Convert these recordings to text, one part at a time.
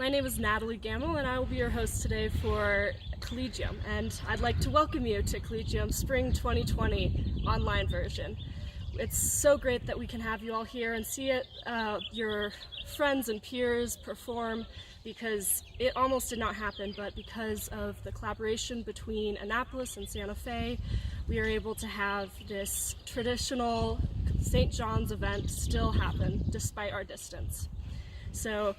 My name is Natalie Gamble, and I will be your host today for Collegium, and I'd like to welcome you to Collegium Spring 2020 online version. It's so great that we can have you all here and see it, your friends and peers perform, because it almost did not happen, but because of the collaboration between Annapolis and Santa Fe, we are able to have this traditional St. John's event still happen despite our distance. So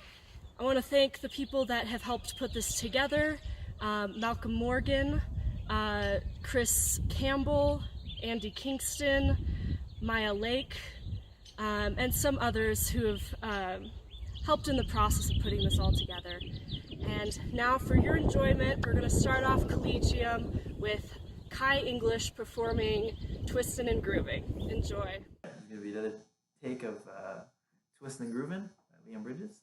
I want to thank the people that have helped put this together, Malcolm Morgan, Chris Campbell, Andy Kingston, Maya Lake, and some others who have helped in the process of putting this all together. And now for your enjoyment, we're going to start off Collegium with Kai English performing Twistin' and Grooving. Enjoy. It's going to be another take of Twistin' and Groovin' by Liam Bridges.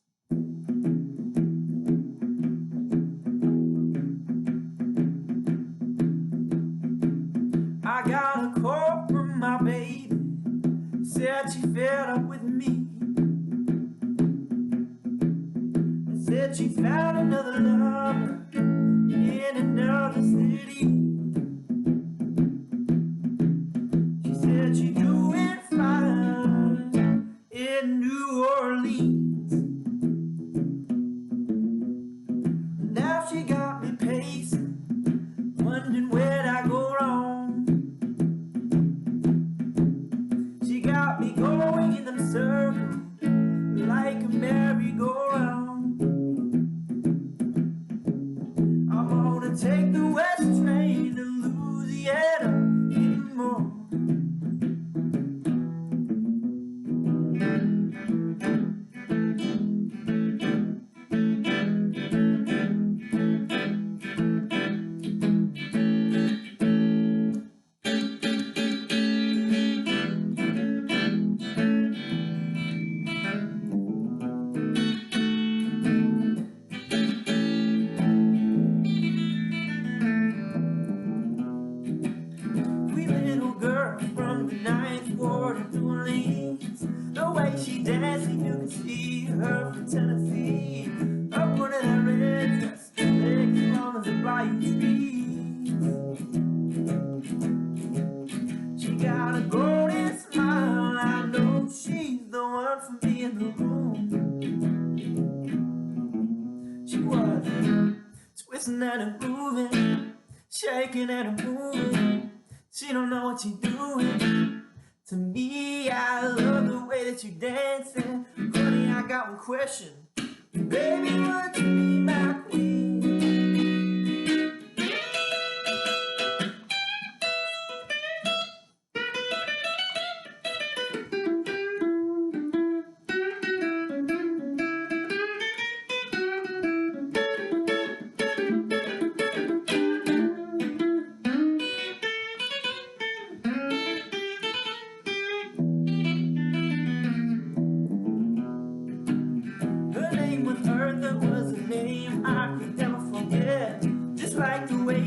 I got a call from my baby, said she fed up with me, and said she found another lover in another city. She said she's doing fine in New Orleans. Now she got me pacing, wondering where'd I go wrong. She got me going in them circles like a merry-go-round. I'm gonna take the West train to Louisiana in the morning. Tennessee, up one of that red dress, legs as long as the bayou trees. She got a golden smile, I know she's the one for me in the room. She was twisting and a grooving, shaking and a moving. She don't know what she's doing. To me, I love the way that you dancing. Honey, I got one question. Baby, would you be my queen?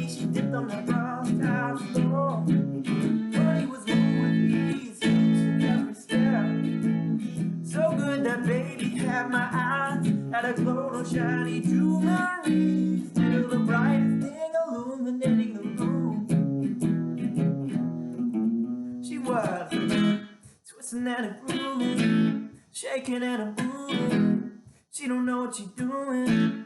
She dipped on the bronze tile floor. Money was moving with ease, each every step. So good that baby had my eyes at a glow, no shiny jewelry. Still the brightest thing illuminating the room. She was twisting and a grooving, shaking and a moving. She don't know what she's doing.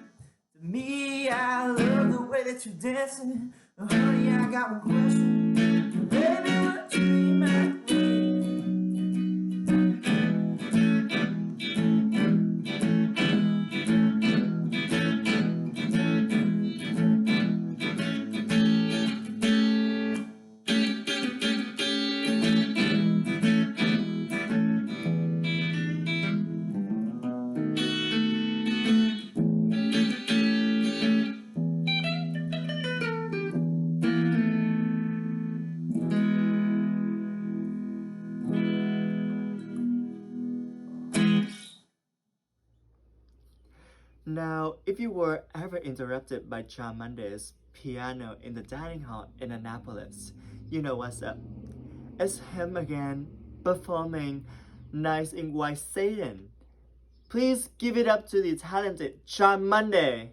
To me, I love the way that you're dancing. Oh, honey, I got one question. Baby, would you be my queen? Now, if you were ever interrupted by John Monday's piano in the dining hall in Annapolis, you know what's up. It's him again, performing Nice in White Satan. Please give it up to the talented Cammie.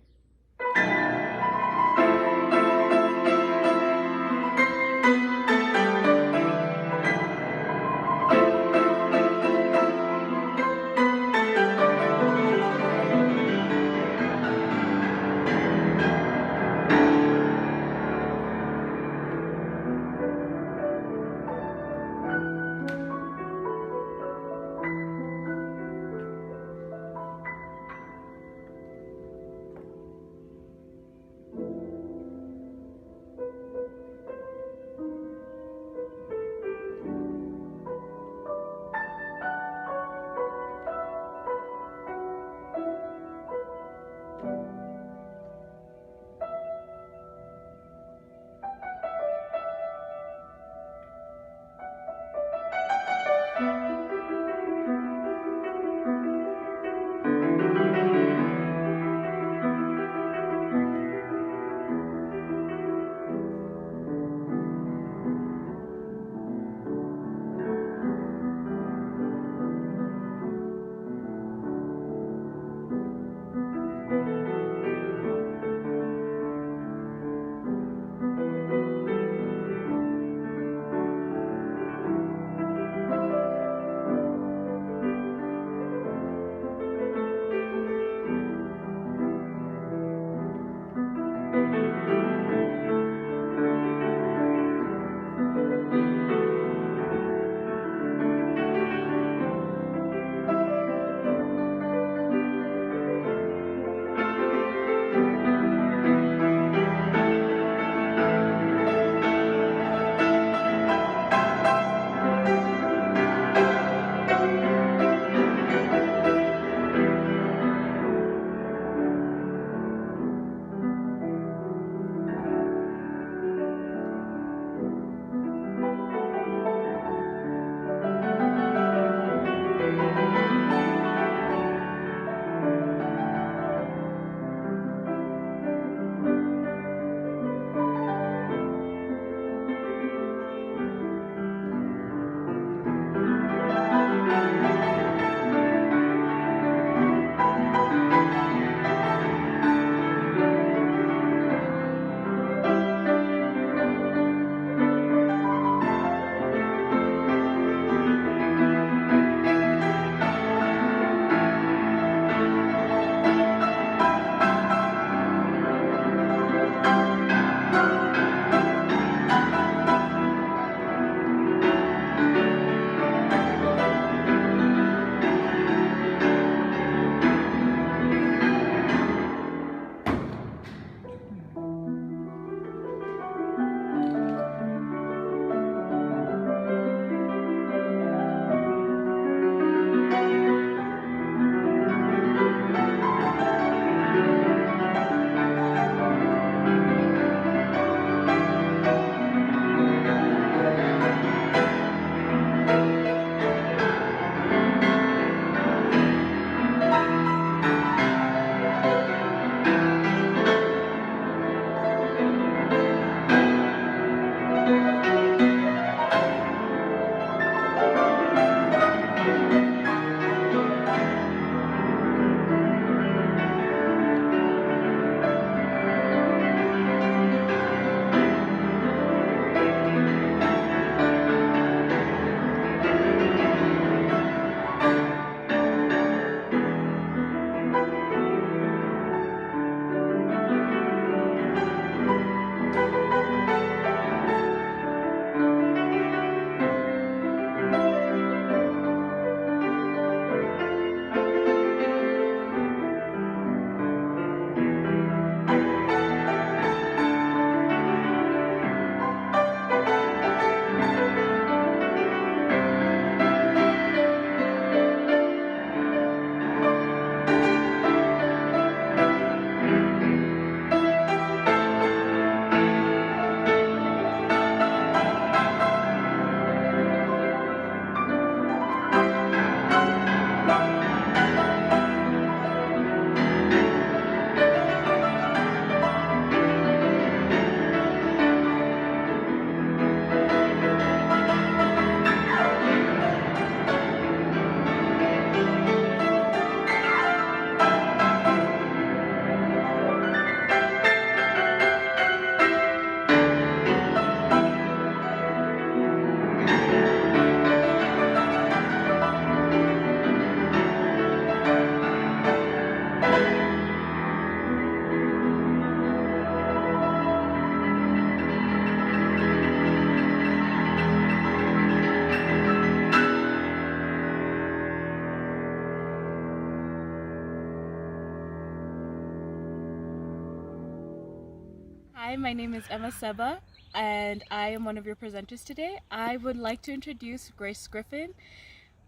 Hi, my name is Emma Seba, and I am one of your presenters today. I would like to introduce Grace Griffin.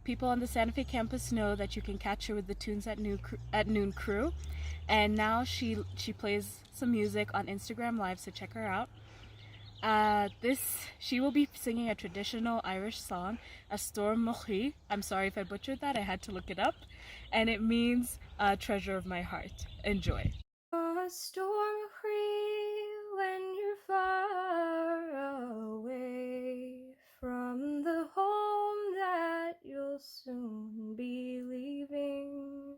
People on the Santa Fe campus know that you can catch her with the Tunes at Noon crew, and now she plays some music on Instagram Live, so check her out. She will be singing a traditional Irish song, a storm mochi. I'm sorry if I butchered that, I had to look it up, and it means treasure of my heart. Enjoy. A storm free when you're far away from the home that you'll soon be leaving.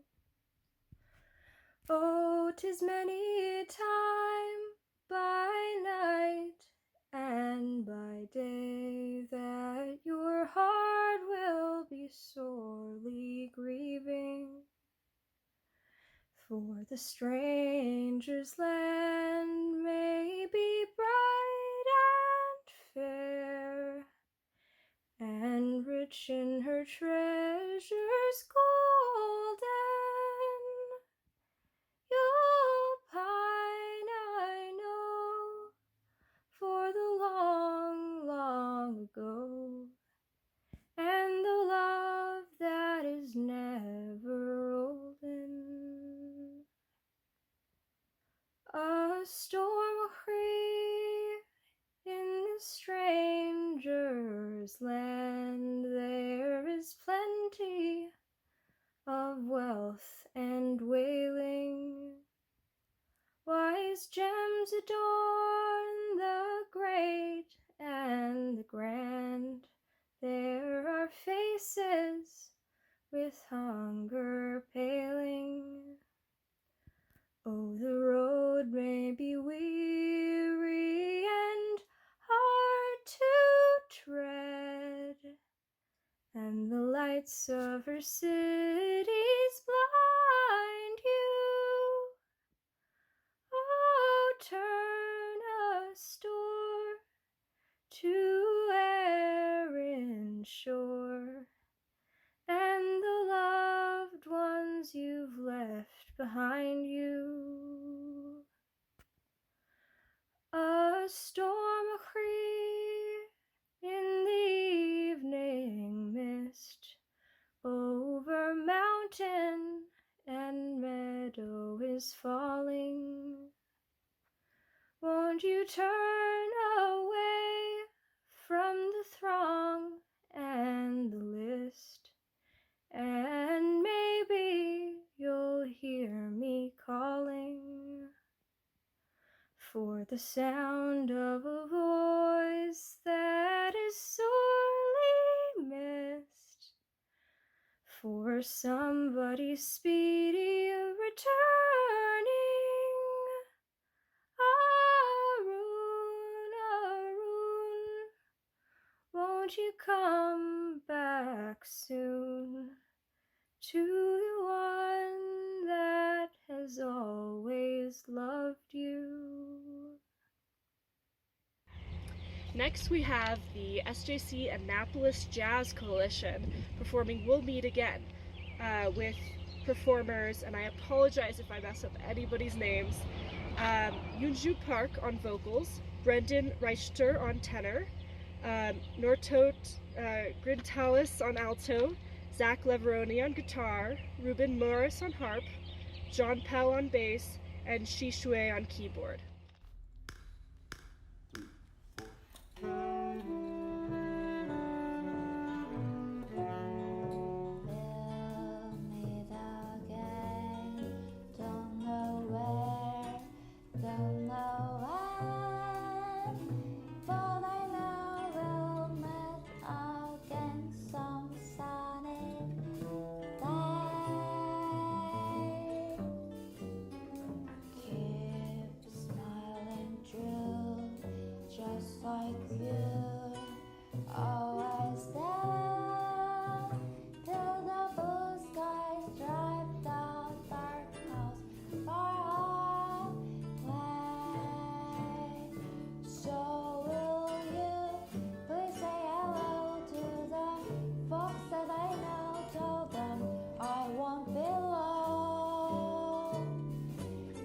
Oh, 'tis many a time by night and by day that your heart will be sorely grieving. For the stranger's land may be bright and fair, and rich in her treasures golden. You'll pine, I know, for the long, long ago, and the love that is never olden. A storm free in the stranger's land, there is plenty of wealth and wailing. Wise gems adorn the great and the grand. There are faces with hunger paling. Oh, the road may be weary and hard to tread, and the lights of her cities blind you. Oh, turn a store to Erin's shore, and the loved ones you've left behind you. A storm free in the evening mist, over mountain and meadow is falling. Won't you turn away from the throng and the list, and maybe you'll hear me calling, for the sound of a voice that is sorely missed, for somebody's speedy returning. Arun, won't you come back soon to the one that has always loved you? Next we have the SJC Annapolis Jazz Coalition performing We'll Meet Again with performers, and I apologize if I mess up anybody's names, Yunju Park on vocals, Brendan Reichter on tenor, Nortot Grintalis on alto, Zach Leveroni on guitar, Ruben Morris on harp, John Pell on bass, and Shi Shui on keyboard.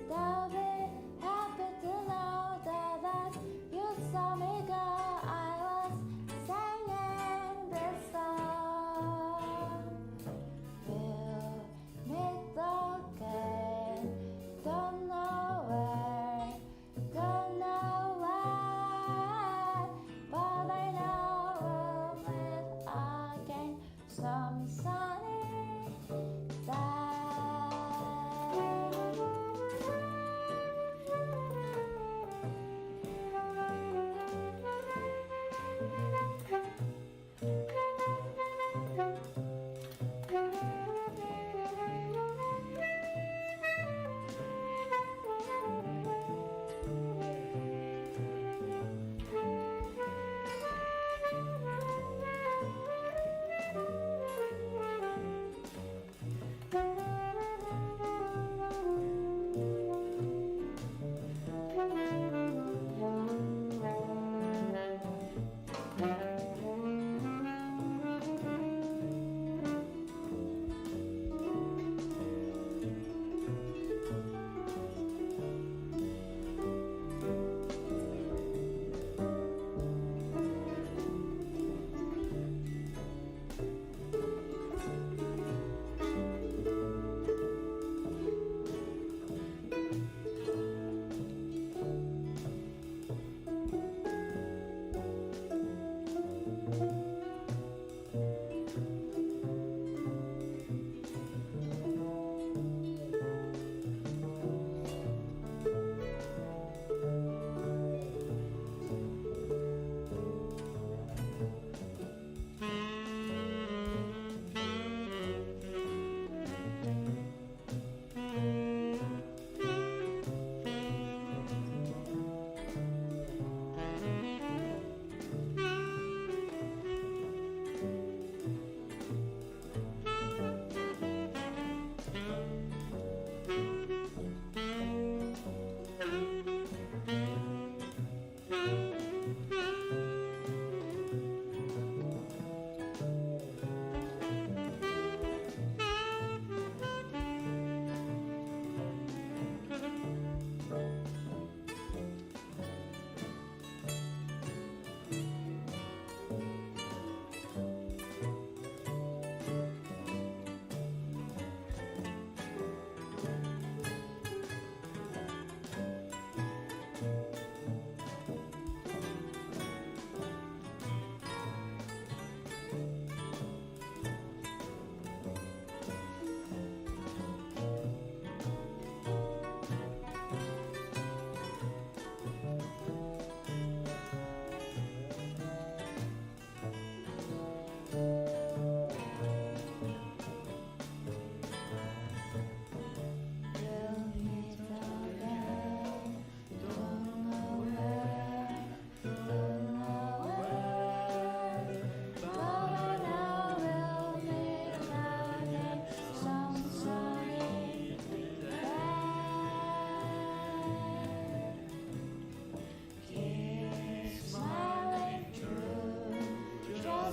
They'll be happy to know that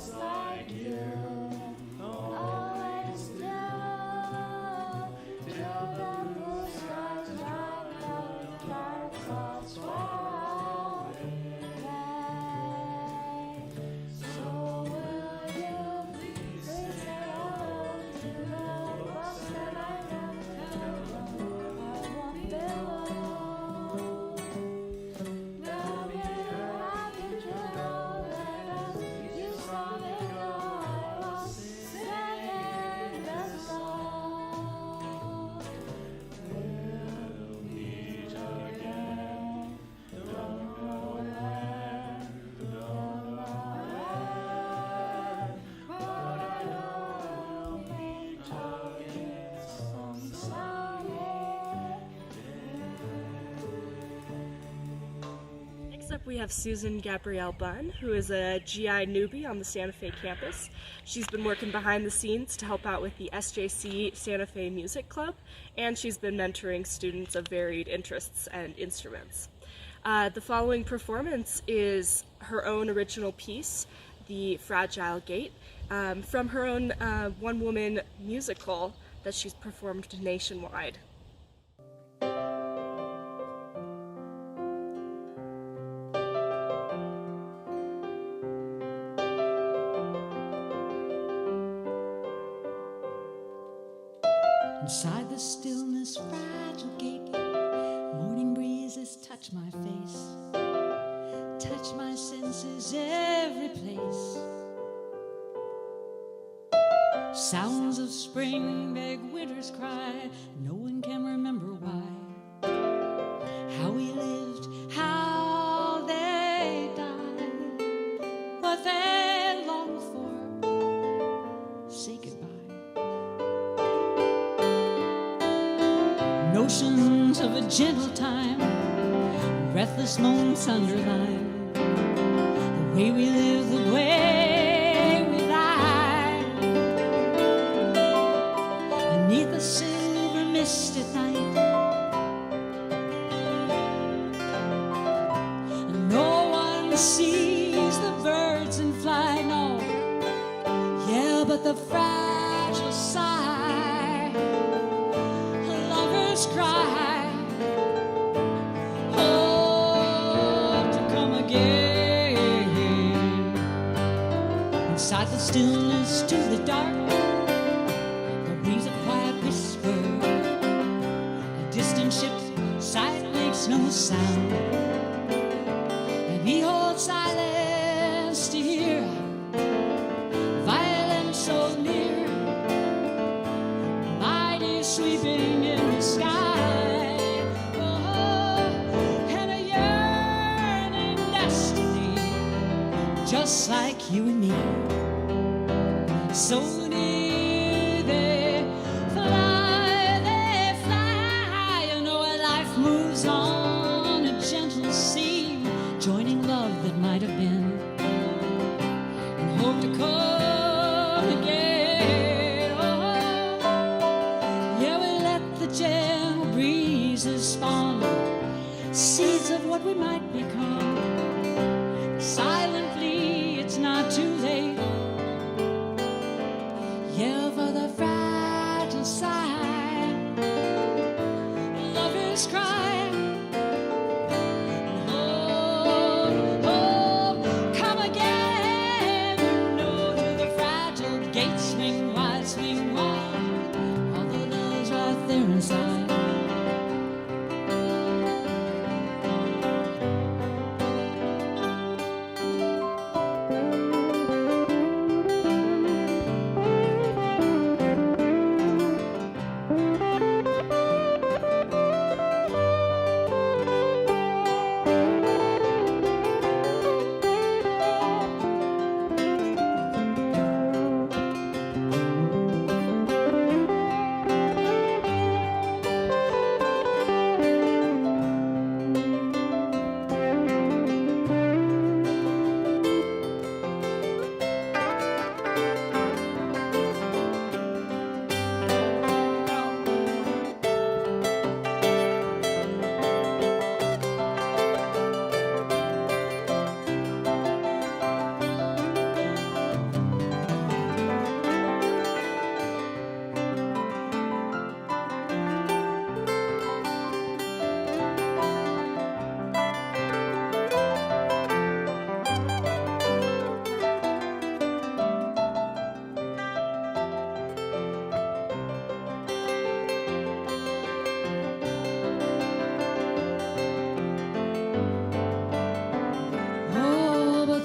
just like you. Always do. Till the blue skies drive out, dark clouds swirl away. So will you please say hello to the books that I never held? I won't bellow. Now we have to draw letters. You saw me go. I was singing the song. We'll meet again. Don't know when. Don't know when. But I know we'll meet again someday. Next up, we have Susan Gabrielle Bunn, who is a GI newbie on the Santa Fe campus. She's been working behind the scenes to help out with the SJC Santa Fe Music Club, and she's been mentoring students of varied interests and instruments. The following performance is her own original piece, The Fragile Gate, from her own one-woman musical that she's performed nationwide. Inside the stillness, fragile gate, morning breezes touch my face, touch my senses every place. Sounds of spring beg winter's cry, no one can remember why. How we lived, how they died, what they longed for, say goodbye. Notions of a gentle time, breathless moments underline the way we live, the way we lie. Beneath the silver mist at night, and no one sees the birds in flight. No, yeah, but the fragile sigh, lovers cry, hope to come again. Inside the stillness to the dark, there rings a quiet whisper. A distant ship's silent makes no sound, and we hold silence to hear violence so near, mighty sweeping in the sky. Oh, and a yearning destiny, just like you and me. So near they fly. You know, life moves on, a gentle sea, joining love that might have been, and hope to come again. Oh, yeah, we let the gentle breezes spawn seeds of what we might become. Silently, it's not too late. Yeah, for the fragile side, lovers cry. Hope, hope, come again. No, to the fragile gate, swing wide, all the love's right there inside.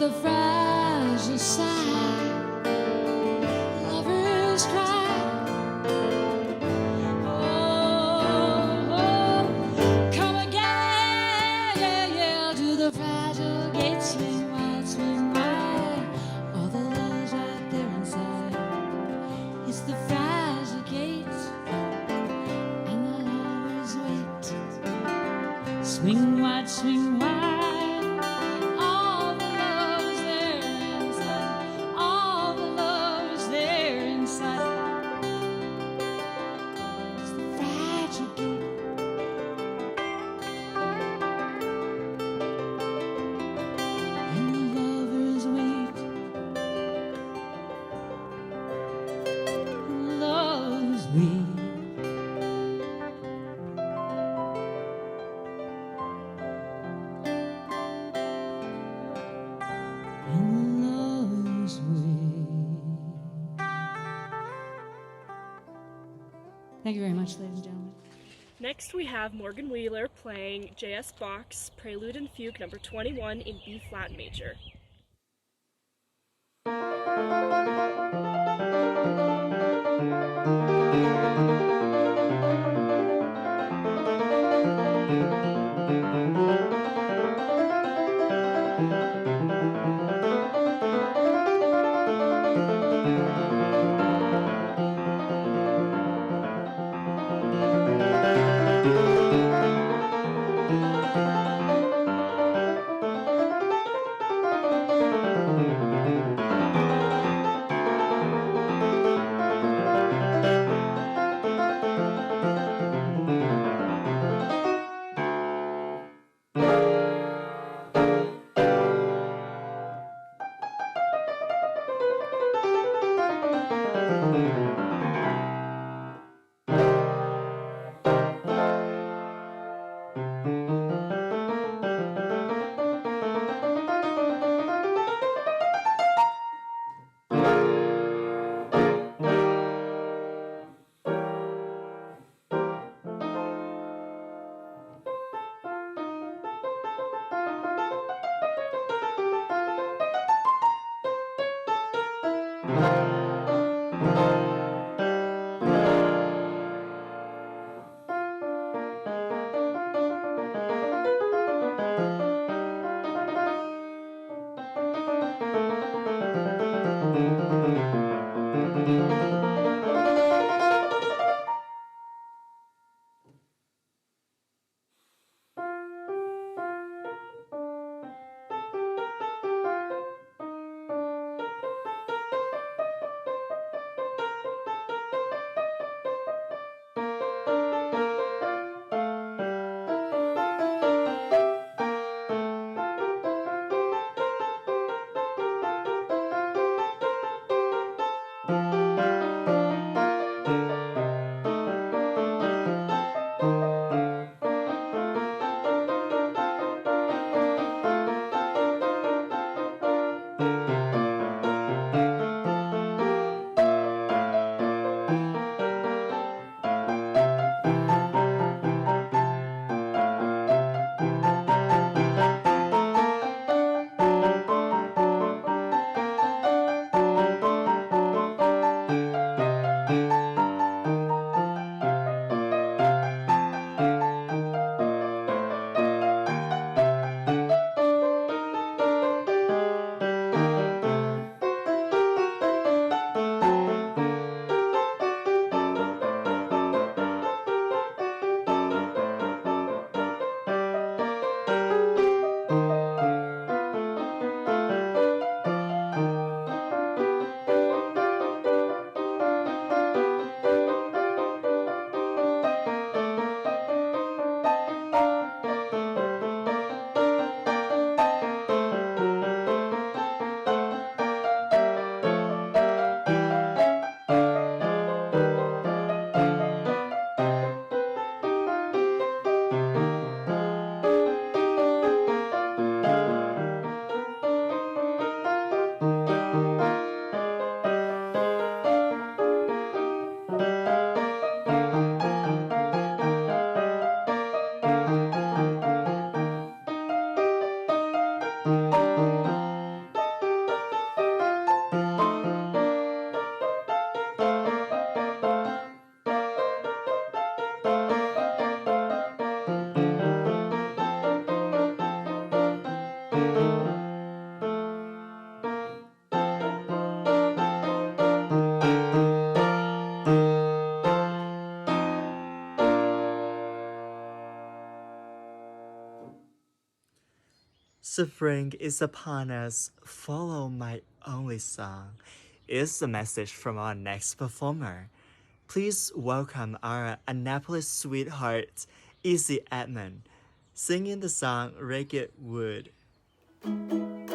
the fragile sigh, lovers cry. Oh, oh, come again, yeah, yeah, to the fragile gate, swing wide, swing wide. All the love's right there inside. It's the fragile gate, and the lovers wait. Swing wide, swing wide. All the love's there inside. All the love's there inside. It's the fragile gate. And the lovers wait. Love's wait. And love's wait. Thank you very much, ladies and gentlemen. Next, we have Morgan Wheeler playing J.S. Bach's Prelude and Fugue number 21 in B flat major. Spring is upon us, follow my only song, is the message from our next performer. Please welcome our Annapolis sweetheart, Izzy Edmond, singing the song Ragged Wood. Come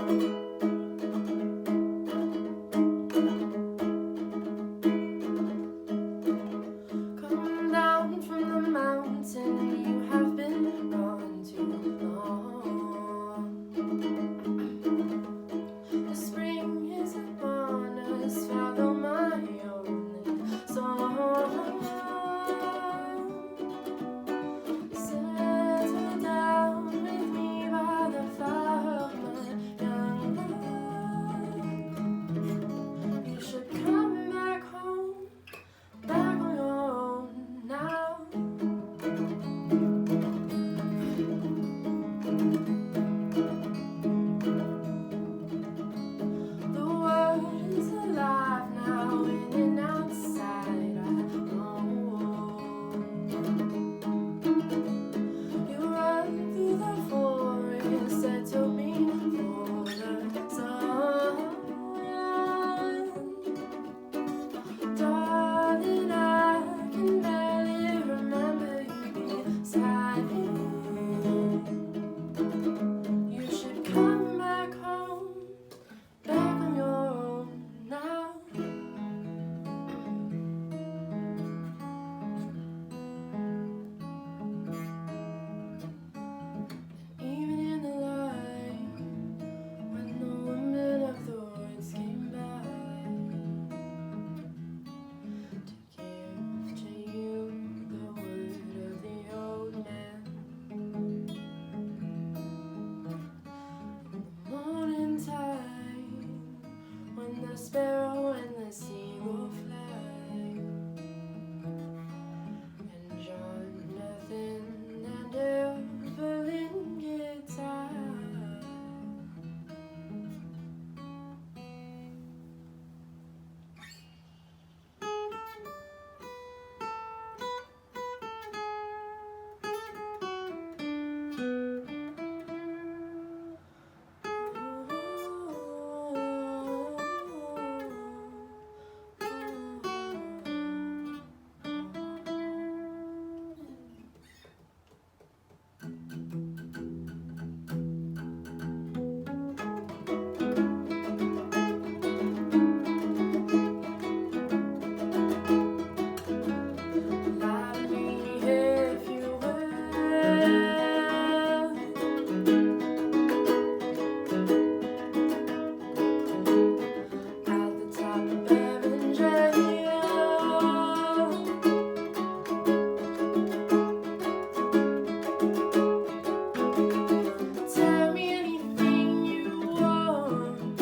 down from the mountain, you have been gone too long. The spring is upon us, follow my only song. Settle down with me by the fire of my young love. You should come back home, back on your own now. The world is alive now, in and outside I know. You run through the forest, settle me for the sun. Darling, I can barely remember you beside me. You should come back home, back on your own now. Even in the light, when the woman of the woods came by to give to you the word of the old man. The morning time, when the sparrow and the seagull fly, and Jonathan and Evelyn get tired. Lie to me if you will. At the top of Avondale. Tell me anything you want,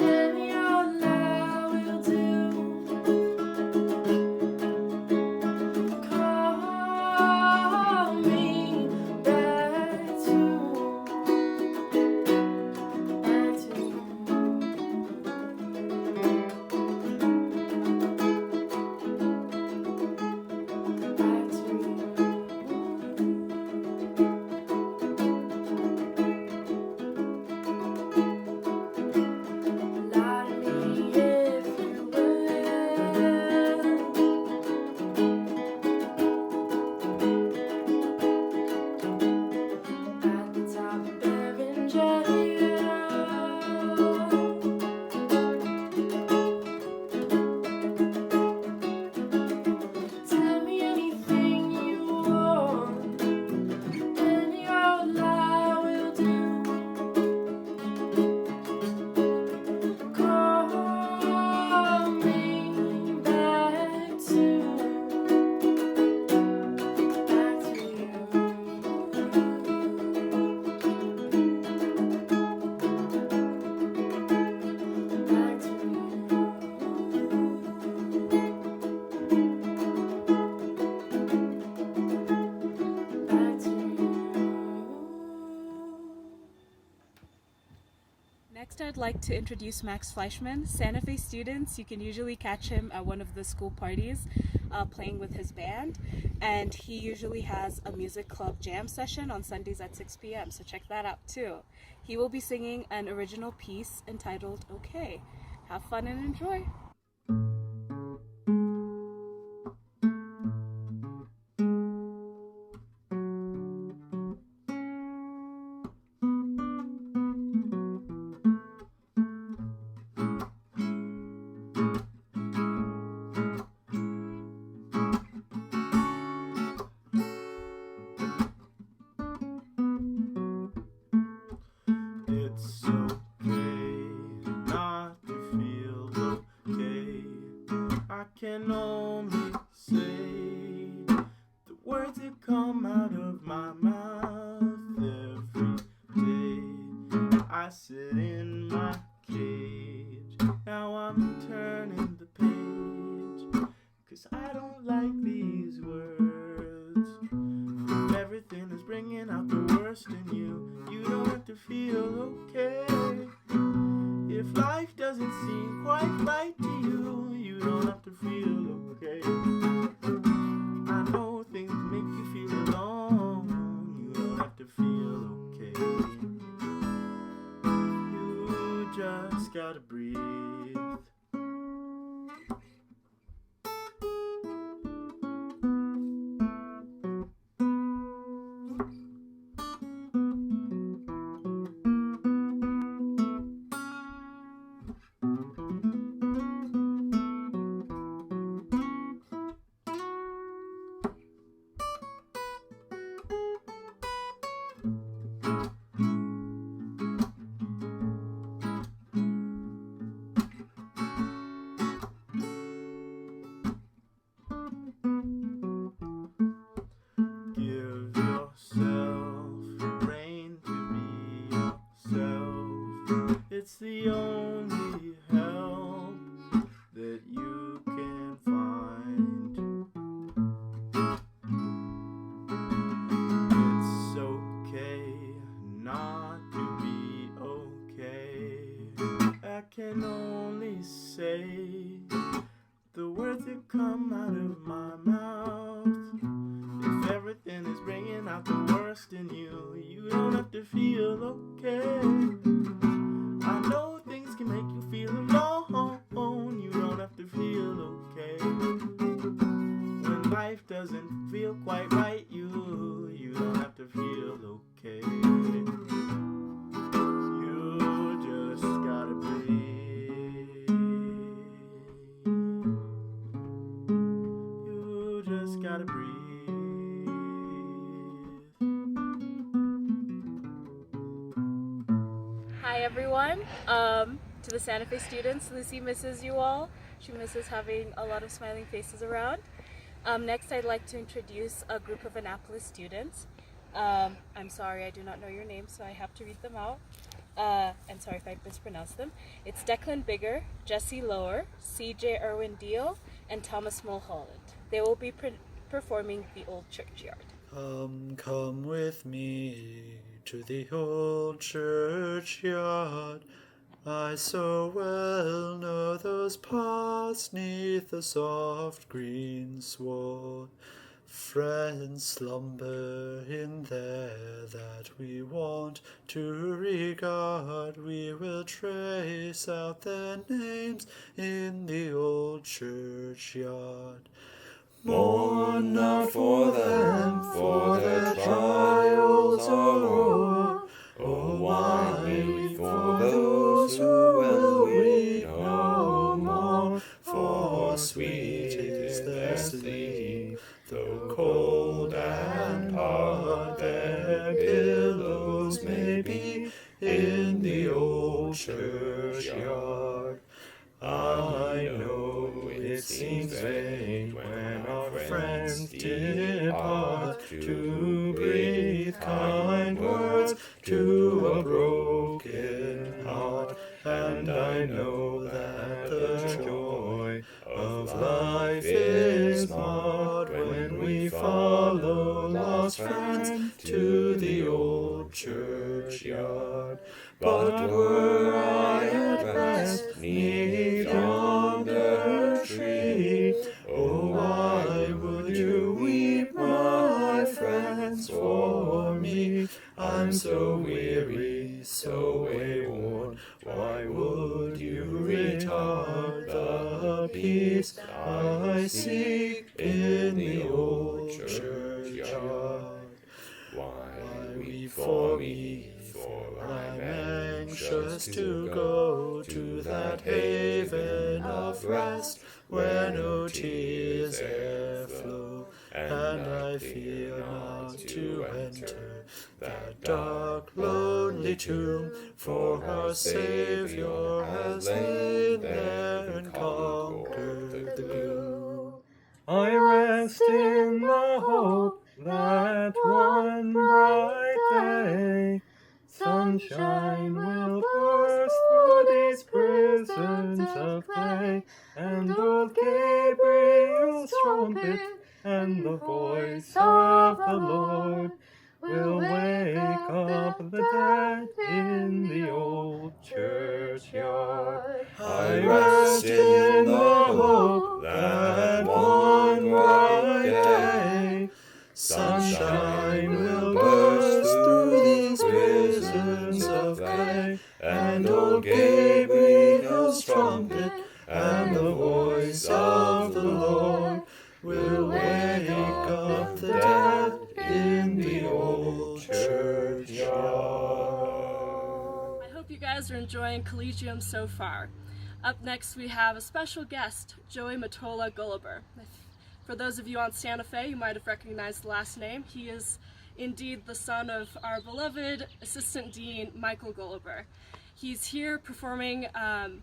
any old lie will do. Call me back to lie to me if you will. At the top of Avondale. Tell me anything you want, any old lie will do. Call me back to you. Back to you. Back to you. Next, I'd like to introduce Max Fleischman. Santa Fe students, you can usually catch him at one of the school parties. playing with his band, and he usually has a music club jam session on Sundays at 6 p.m. So check that out too. He will be singing an original piece entitled "Okay." Have fun and enjoy. It's okay not to feel okay. I can only say the words that come out of my mouth every day. I sit in my cage, now I'm turning the page, 'cause I don't like these words. If everything is bringing out the worst in you, you don't have to feel okay. If life doesn't seem quite right to you, you don't have to feel okay. I know things make you feel alone, you don't have to feel okay. You just gotta breathe. Give yourself rein to be yourself. It's the only help that you can find. It's okay not to be okay. I can only say the words that come out of my mouth. If everything is bringing out the worst in you, you don't have to feel okay. I know things can make you feel alone, you don't have to feel okay. When life doesn't feel quite right, you don't have to feel okay. You just gotta breathe. You just gotta breathe. Hi everyone. To the Santa Fe students, Lucy misses you all. She misses having a lot of smiling faces around. Next, I'd like to introduce a group of Annapolis students. I'm sorry, I do not know your names, so I have to read them out. And sorry if I mispronounced them. It's Declan Bigger, Jesse Lower, CJ Irwin Deal, and Thomas Mulholland. They will be performing The Old Churchyard. Come with me to the old churchyard. I so well know those paths 'neath the soft green sward. Friends slumber in there that we want to regard. We will trace out their names in the old churchyard. Mourn not for them, for their trials are o'er. Oh, why weep for those who will weep no more? For sweet is their sleep, though cold and hard their pillows may be in the old churchyard. I know it seems vain when our friends depart to breathe kind words to a broken heart, and I know that the joy of life is marred when we follow lost friends to the old churchyard. But were I at rest 'neath yonder tree, oh, why wayward. Why would you retard the peace I seek in the old churchyard? Why weep for me, for I'm anxious to go to that haven of rest where no tears e'er flow, and I fear not to enter that dark, lonely tomb, for our Savior has lain there and conquered the gloom. I rest in the hope that one bright day sunshine will burst through these prisons of clay, and old Gabriel's trumpet and the voice of the Lord will wake up the dead in the old churchyard. I rest in the hope that one bright day sunshine will burst through these prisons of clay, and old Gabriel's trumpet and the voice of the Lord will wake up the dead in the old churchyard. I hope you guys are enjoying Collegium so far. Up next we have a special guest, Joey Mottola Gulliver. For those of you on Santa Fe, you might have recognized the last name. He is indeed the son of our beloved Assistant Dean, Michael Gulliver. He's here performing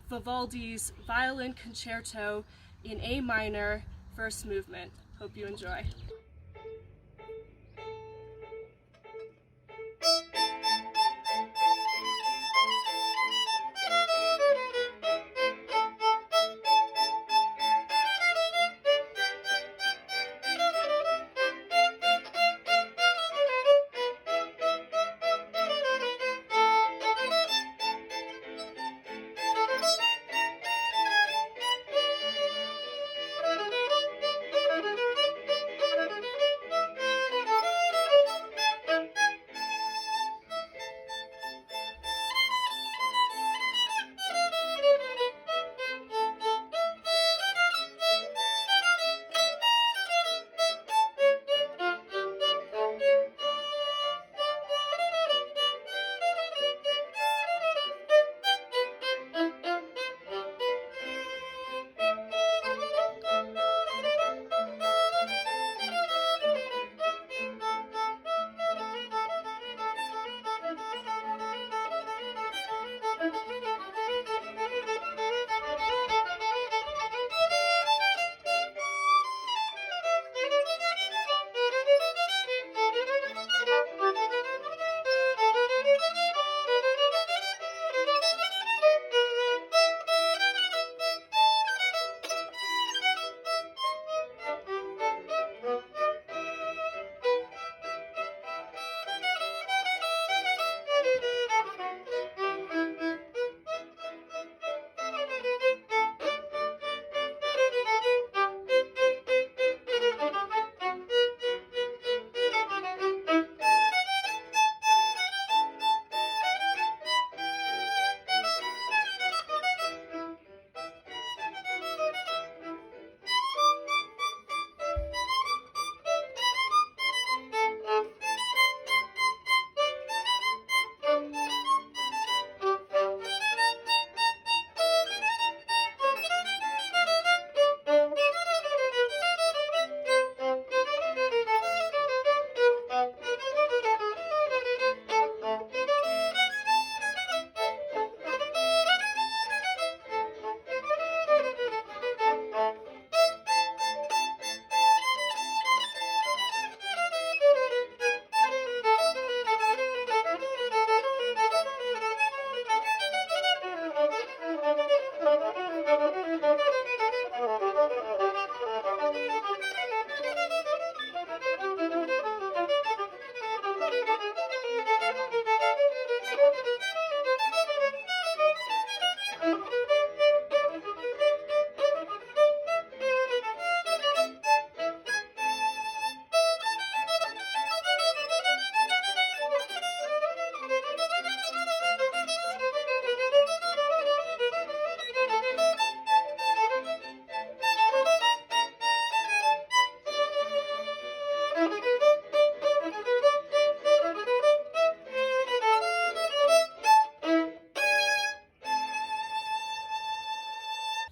Vivaldi's Violin Concerto in A minor, first movement. Hope you enjoy.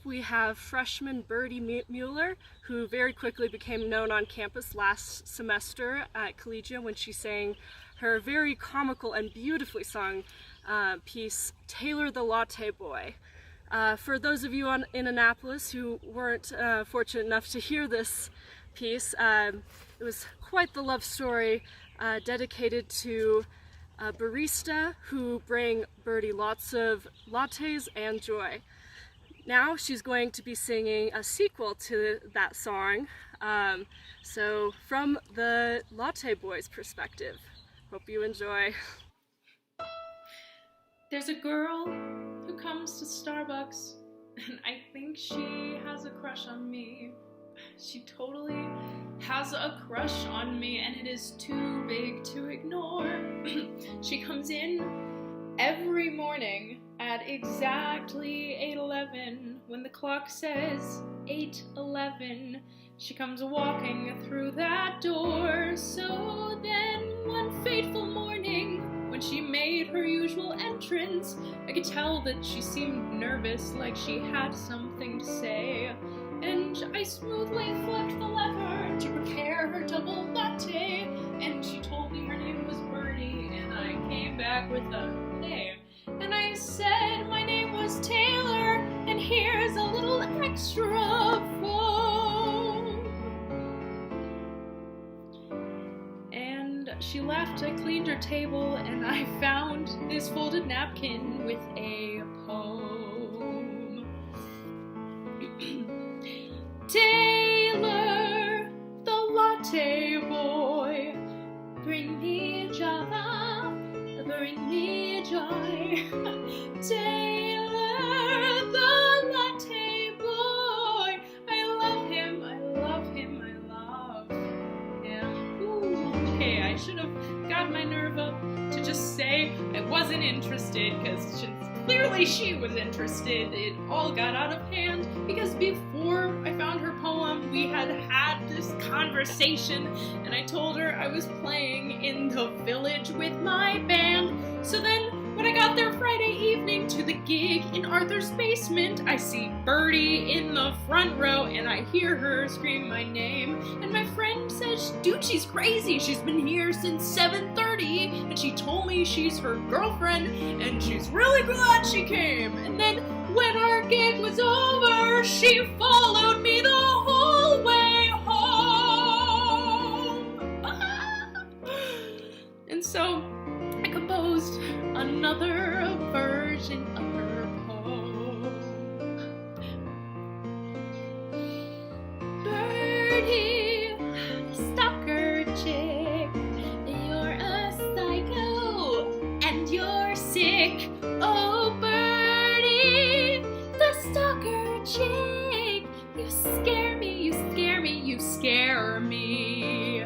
we have freshman Birdie Mueller, who very quickly became known on campus last semester at Collegium when she sang her very comical and beautifully sung piece, Taylor the Latte Boy. For those of you in Annapolis who weren't fortunate enough to hear this piece, it was quite the love story dedicated to a barista who bring Birdie lots of lattes and joy. Now she's going to be singing a sequel to that song, so from the Latte Boy's perspective. Hope you enjoy. There's a girl who comes to Starbucks, and I think she has a crush on me. She totally has a crush on me, and it is too big to ignore. She comes in every morning at exactly 8:11. When the clock says 8:11, she comes walking through that door. So then one fateful morning, when she made her usual entrance, I could tell that she seemed nervous, like she had something to say. And I smoothly flipped the lever to prepare her double latte, and she told me her name was Birdie, and I came back with a hey. And I said my name was Taylor, and here's a little extra foam. And she left. I cleaned her table, and I found this folded napkin with a poem. Taylor, the latte boy, bring me Java, bring me joy. Taylor, the latte boy, I love him, I love him, I love him. Ooh, okay, I should have got my nerve up to just say I wasn't interested, because clearly she was interested. It all got out of hand because before I found her poem, we had this conversation, and I told her I was playing in the village with my band. So then when I got there Friday evening to the gig in Arthur's basement, I see Birdie in the front row, and I hear her scream my name. And my friend says, dude, she's crazy. She's been here since 7:30, and she told me she's her girlfriend, and she's really glad she came. And then when our gig was over, she followed me the whole way home. And so I composed another version of her poem. Birdie, stalker chick, you're a psycho and you're sick. Oh, Birdie, the stalker chick, you scare me, you scare me, you scare me.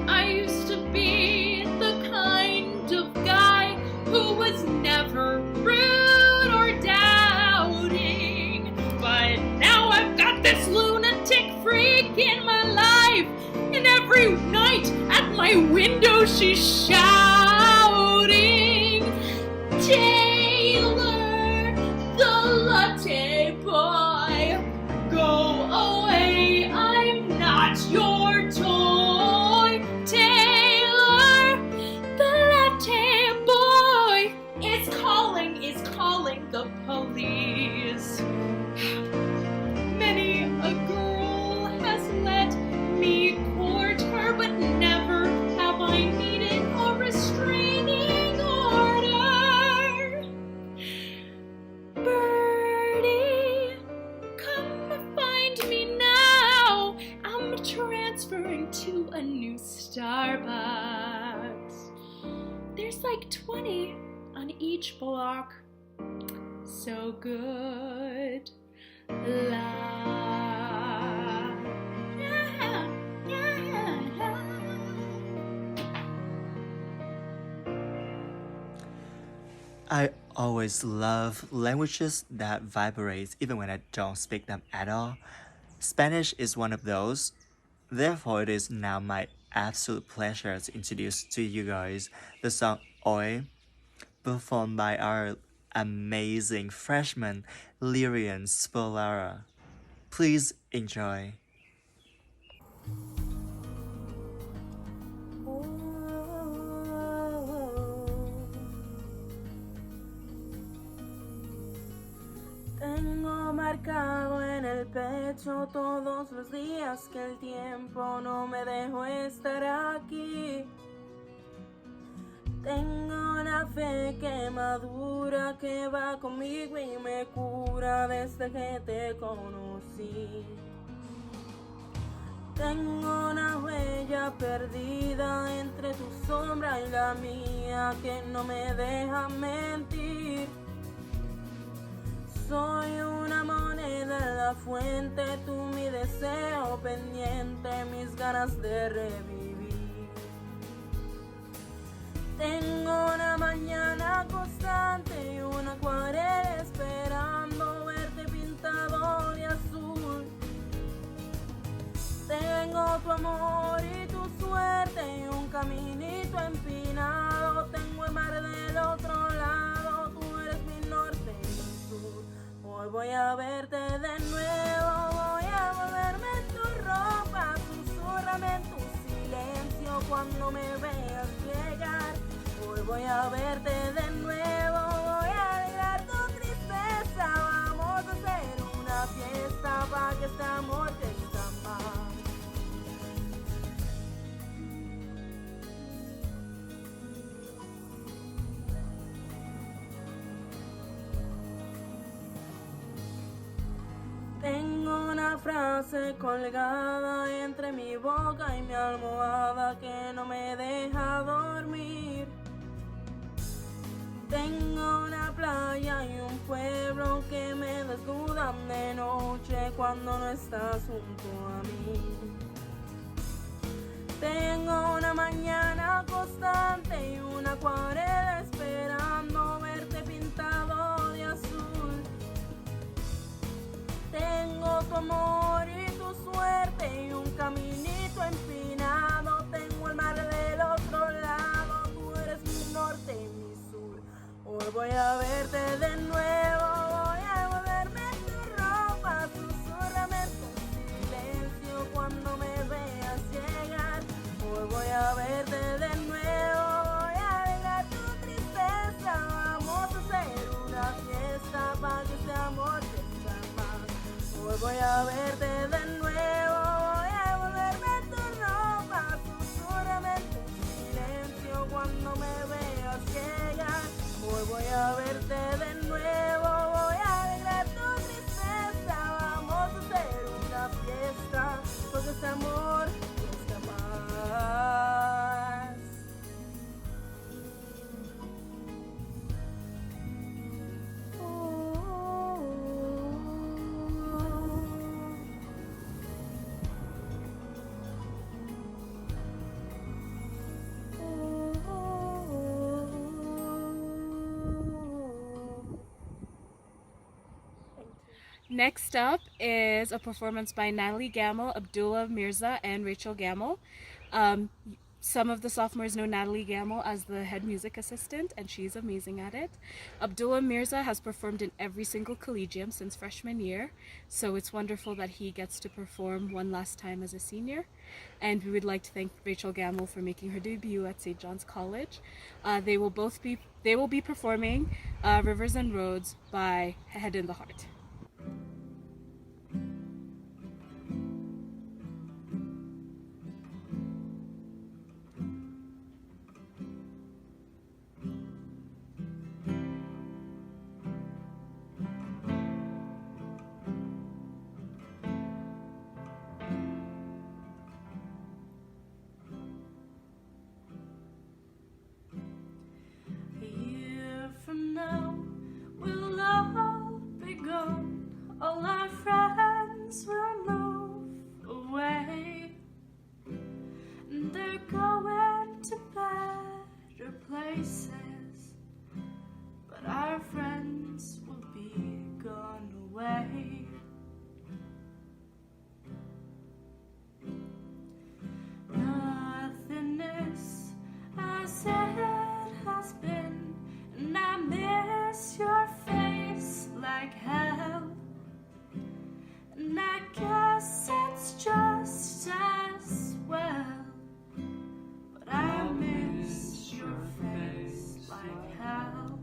I used to be the kind of guy who was never rude or doubting, but now I've got this lunatic freak in my life, and every night at my window she's shouting, Taylor, the latte boy, go away, I'm not your toy. Taylor, the latte boy is calling the police. Many a girl has let me court her, but never have I needed a restraining order. Birdie, come find me now. I'm transferring to a new Starbucks. There's like 20 on each block. So good. La. Yeah, yeah, yeah. I always love languages that vibrate even when I don't speak them at all. Spanish is one of those. Therefore, it is now my absolute pleasure to introduce to you guys the song Hoy, performed by our amazing freshman Lyrian Spolara. Please enjoy. Tengo marcado en el pecho todos los días que el tiempo no me dejó estar aquí. Tengo una fe que madura, que va conmigo y me cura desde que te conocí. Tengo una huella perdida entre tu sombra y la mía que no me deja mentir. Soy una moneda en la fuente, tú mi deseo pendiente, mis ganas de revivir. Tengo una mañana constante y una acuarela esperando verte pintado de azul. Tengo tu amor y tu suerte y un caminito empinado. Tengo el mar del otro lado, tú eres mi norte y mi sur. Hoy voy a verte de nuevo, voy a volverme en tu ropa. Susúrrame en tu silencio cuando me veas llegar. Hoy voy a verte de nuevo, voy a alegrar tu tristeza. Vamos a hacer una fiesta para que este amor crezca más. Tengo una frase colgada entre mi boca y mi almohada que no me deja dormir. Tengo una playa y un pueblo que me desnudan de noche cuando no estás junto a mí. Tengo una mañana constante y una acuarela esperando verte pintado de azul. Tengo tu amor y tu suerte y un caminito empinado. Tengo el mar del otro lado, tú eres mi norte y mi sur. Hoy voy a verte de nuevo, voy a volverme en tu ropa. Susúrrame en tu silencio cuando me veas llegar. Hoy voy a verte de nuevo, voy a alegrar tu tristeza. Vamos a hacer una fiesta para que este amor crezca más. Hoy voy a verte de nuevo, voy a volverme en tu ropa. Susúrrame en tu silencio cuando me veas llegar. Hoy voy a verte de nuevo, voy a alegrar tu tristeza. Vamos a hacer una fiesta porque este amor crezca más. Next up is a performance by Natalie Gamble, Abdullah Mirza, and Rachel Gamble. Some of the sophomores know Natalie Gamble as the head music assistant, and she's amazing at it. Abdullah Mirza has performed in every single Collegium since freshman year, so it's wonderful that he gets to perform one last time as a senior. And we would like to thank Rachel Gamble for making her debut at St. John's College. They will be performing Rivers and Roads by Head in the Heart. A year from now, we'll all be gone. like hell. And I guess it's just as well. But I miss your face like hell.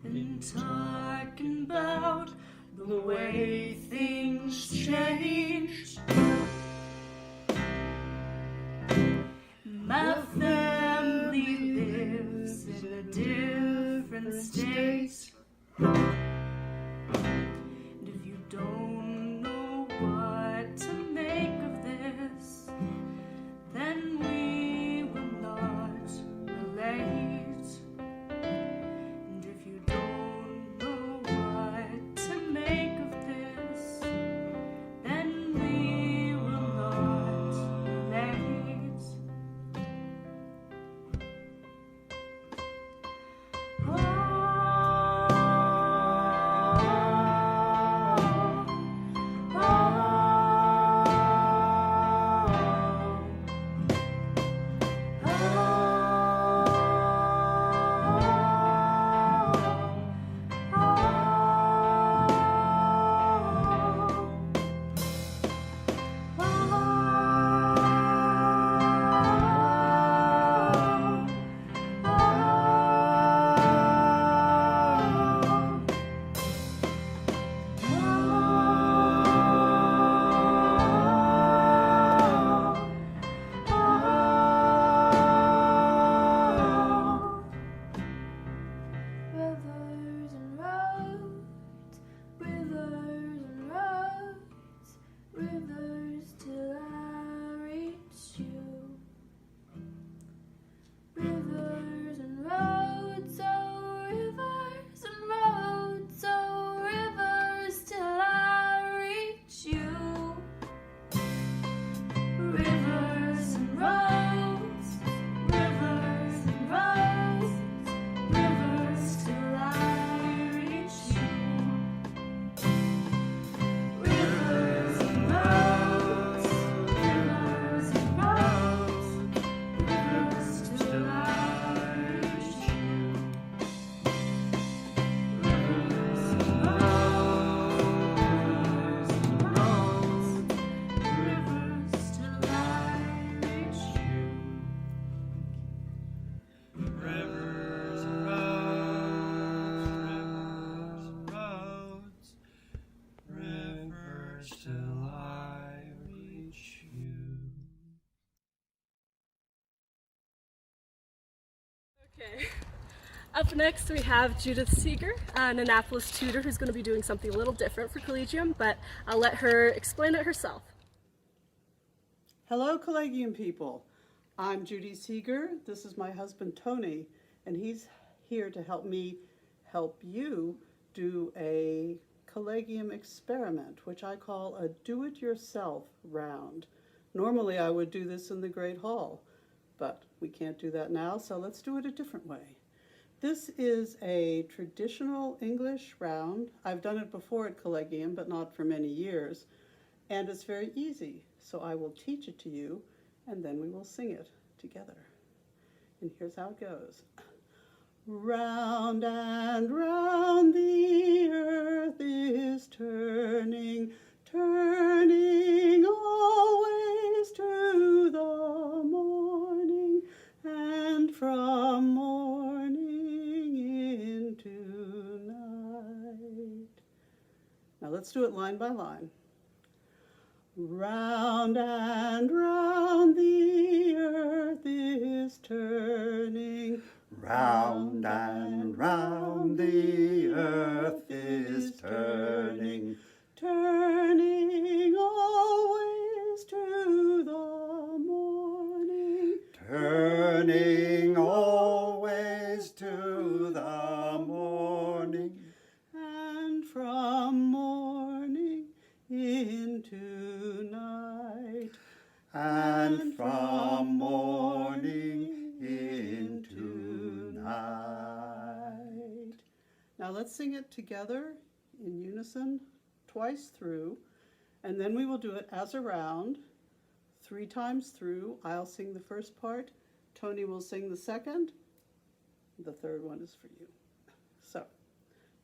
Been talking about the way things change. My family lives in a different state. And if you don't know what to make of this, then we will not relate. And if you don't know what to make of this, then we will not relate. Rivers and roads, rivers and roads, rivers till I reach you. Rivers and roads, oh rivers and roads, oh rivers till I reach you. Rivers and roads, rivers and roads, rivers till I reach you. Rivers and roads, rivers and roads, rivers till I reach you. Rivers and roads, rivers till I reach you. Rivers and roads, rivers till I reach you. Okay. Up next we have Judith Seeker, an Annapolis tutor who's going to be doing something a little different for Collegium, but I'll let her explain it herself. Hello, Collegium people. I'm Judy Seeker. This is my husband, Tony, and he's here to help me help you do a Collegium experiment, which I call a do-it-yourself round. Normally, I would do this in the Great Hall, but we can't do that now, so let's do it a different way. This is a traditional English round. I've done it before at Collegium, but not for many years, and it's very easy. So I will teach it to you, and then we will sing it together. And here's how it goes. Round and round the earth is turning, turning always to the morning, and from morning into night. Now let's do it line by line. Round and round the earth is turning. Round and round the earth is turning. Turning always to the morning. Turning always to the morning. And from morning let's sing it together in unison twice through, and then we will do it as a round, 3 times through. I'll sing the first part, Tony will sing the second, the third one is for you. So,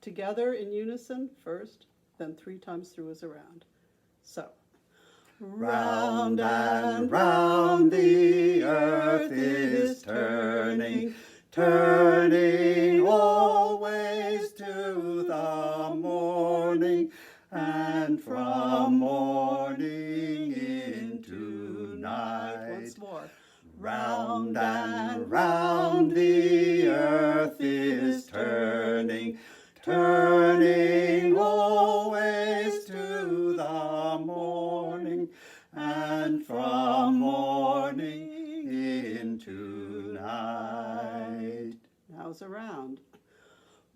together in unison first, then 3 times through as a round. So, round and round the earth is turning, turning always to the morning, and from morning into night. Once more. Round and round the earth is turning, turning always to the morning, and from morning into night. Now it's a round.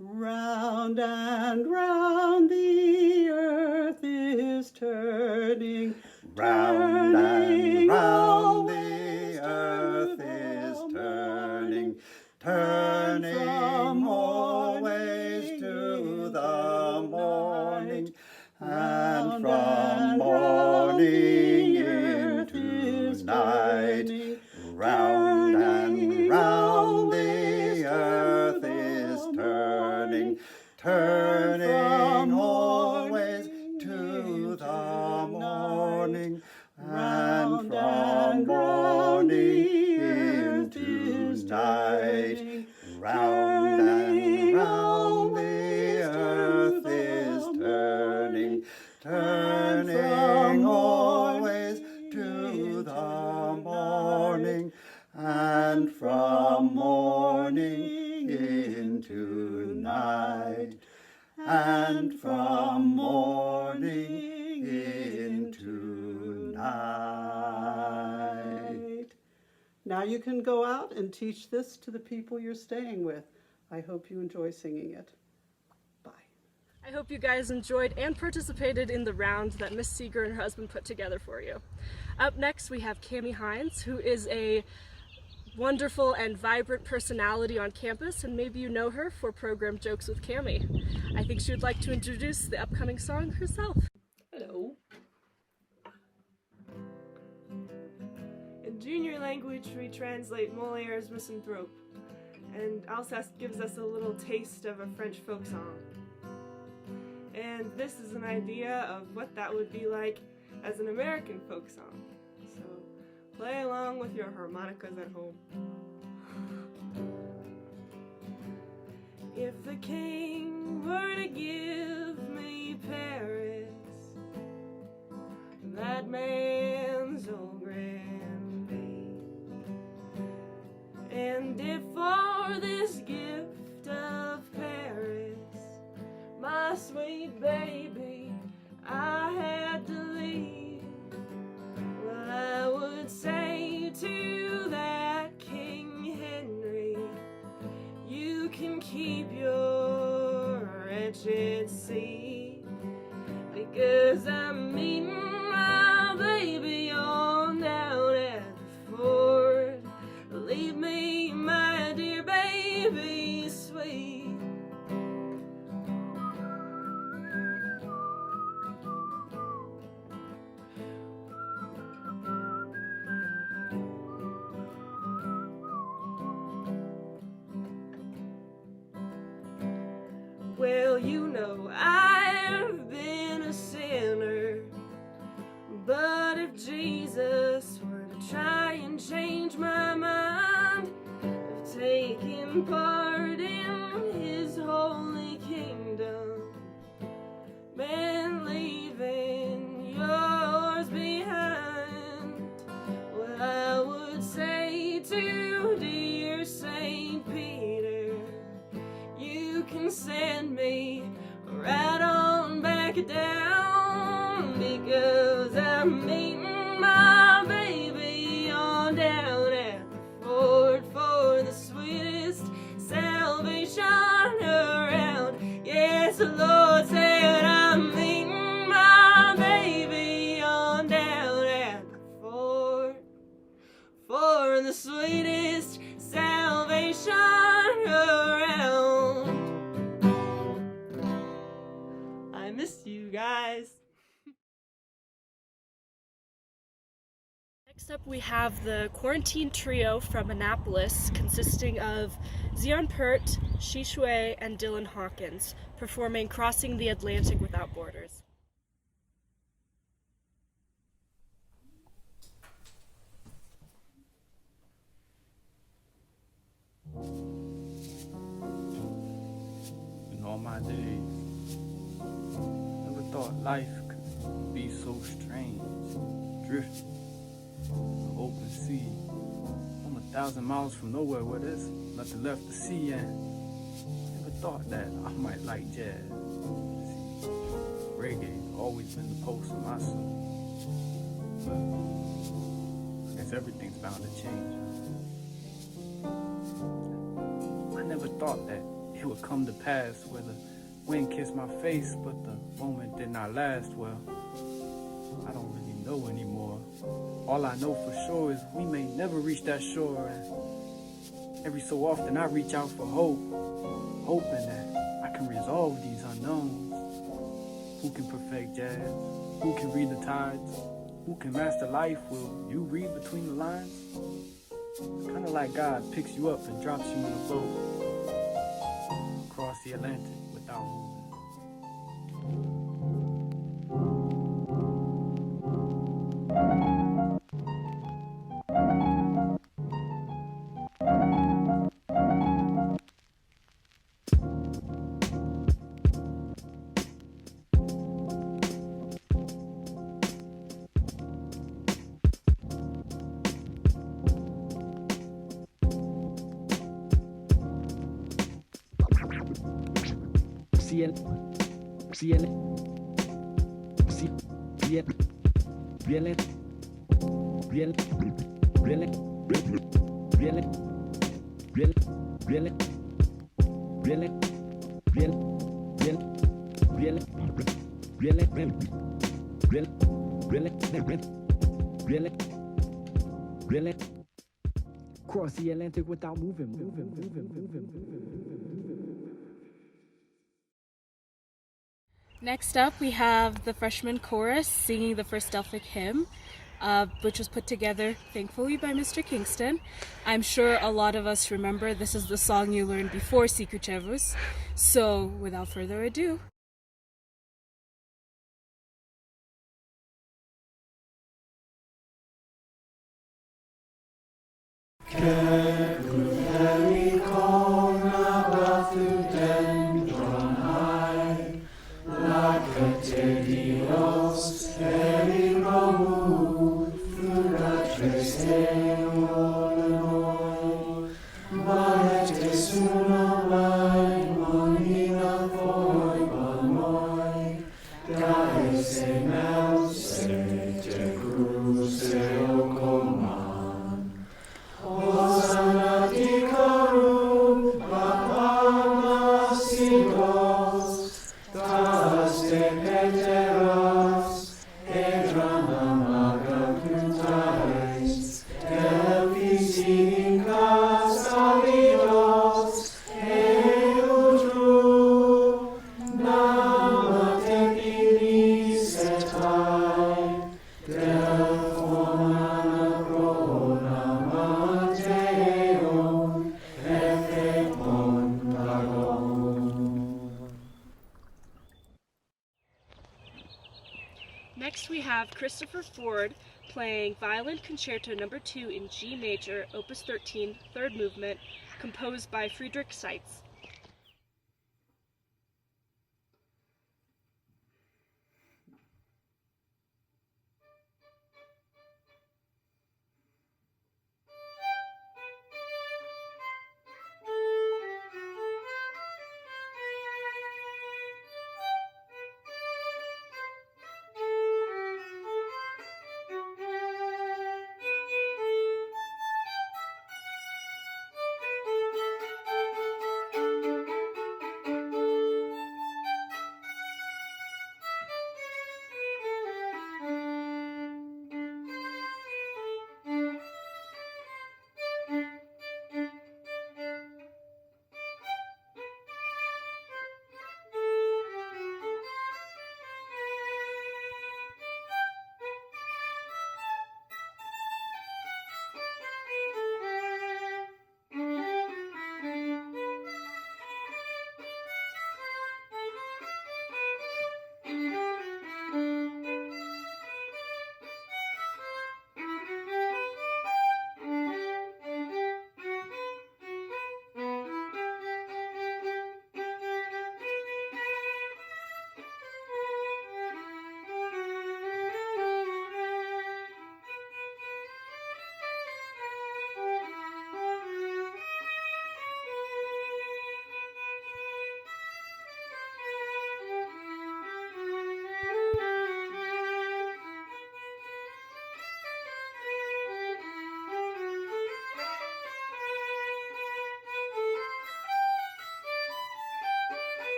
Round and round the earth is turning, Round and turning round the always earth to is the turning, morning, turning always to the morning, and from morning into night. Round and round the earth is turning, turning always to the morning, and from morning into night. Round and round the earth is turning, turning always to the morning, and from morning into night, and from morning into night. Now you can go out and teach this to the people you're staying with. I hope you enjoy singing it. Bye. I hope you guys enjoyed and participated in the round that Miss Seeker and her husband put together for you. Up next we have Cammie Hines, who is a wonderful and vibrant personality on campus, and maybe you know her for program Jokes with Cammie. I think she would like to introduce the upcoming song herself. Hello. In junior language, we translate Molaire's Misanthrope, and Alsace gives us a little taste of a French folk song. And this is an idea of what that would be like as an American folk song. So play along with your harmonicas at home. If the king were to give me Paris, that man's old grandee, and if for this gift of Paris, my sweet baby, I had to leave, well, I would say to that King Henry, you can keep your wretched seat, because I'm meeting my baby on down at the fort. Leave me, my dear baby, sweet. Well, you know I've been a sinner, but if Jesus were to try and change my mind of taking part in his holy kingdom, man, leaving yours behind, well, I would say to dear Saint Peter, you can send me right on back down, because I'm meeting my baby on down at the fort for the sweetest salvation around. Yes, the Lord said I'm meeting my baby on down at the fort for the sweetest salvation around. miss you guys. Next up, we have the Quarantine Trio from Annapolis, consisting of Zion Pert, Shi Shui, and Dylan Hawkins, performing Crossing the Atlantic Without Borders. In all my days, never thought life could be so strange. Drifting, the open sea. I'm 1,000 miles from nowhere where there's nothing left to see, and never thought that I might like jazz. See, reggae's always been the pulse of my soul. But I guess everything's bound to change. I never thought that it would come to pass where the wind kissed my face, but the moment did not last. Well, I don't really know anymore. All I know for sure is we may never reach that shore, and every so often I reach out for hope, hoping that I can resolve these unknowns. Who can perfect jazz? Who can read the tides? Who can master life? Will you read between the lines? It's kind of like God picks you up and drops you in a boat across the Atlantic without moving. Cross the Atlantic without moving. Next up, we have the freshman chorus singing the first Delphic hymn, which was put together, thankfully, by Mr. Kingston. I'm sure a lot of us remember this is the song you learned before Sikuchevus. So, without further ado, next we have Christopher Ford playing Violin Concerto No. 2 in G major, Opus 13, third movement, composed by Friedrich Seitz.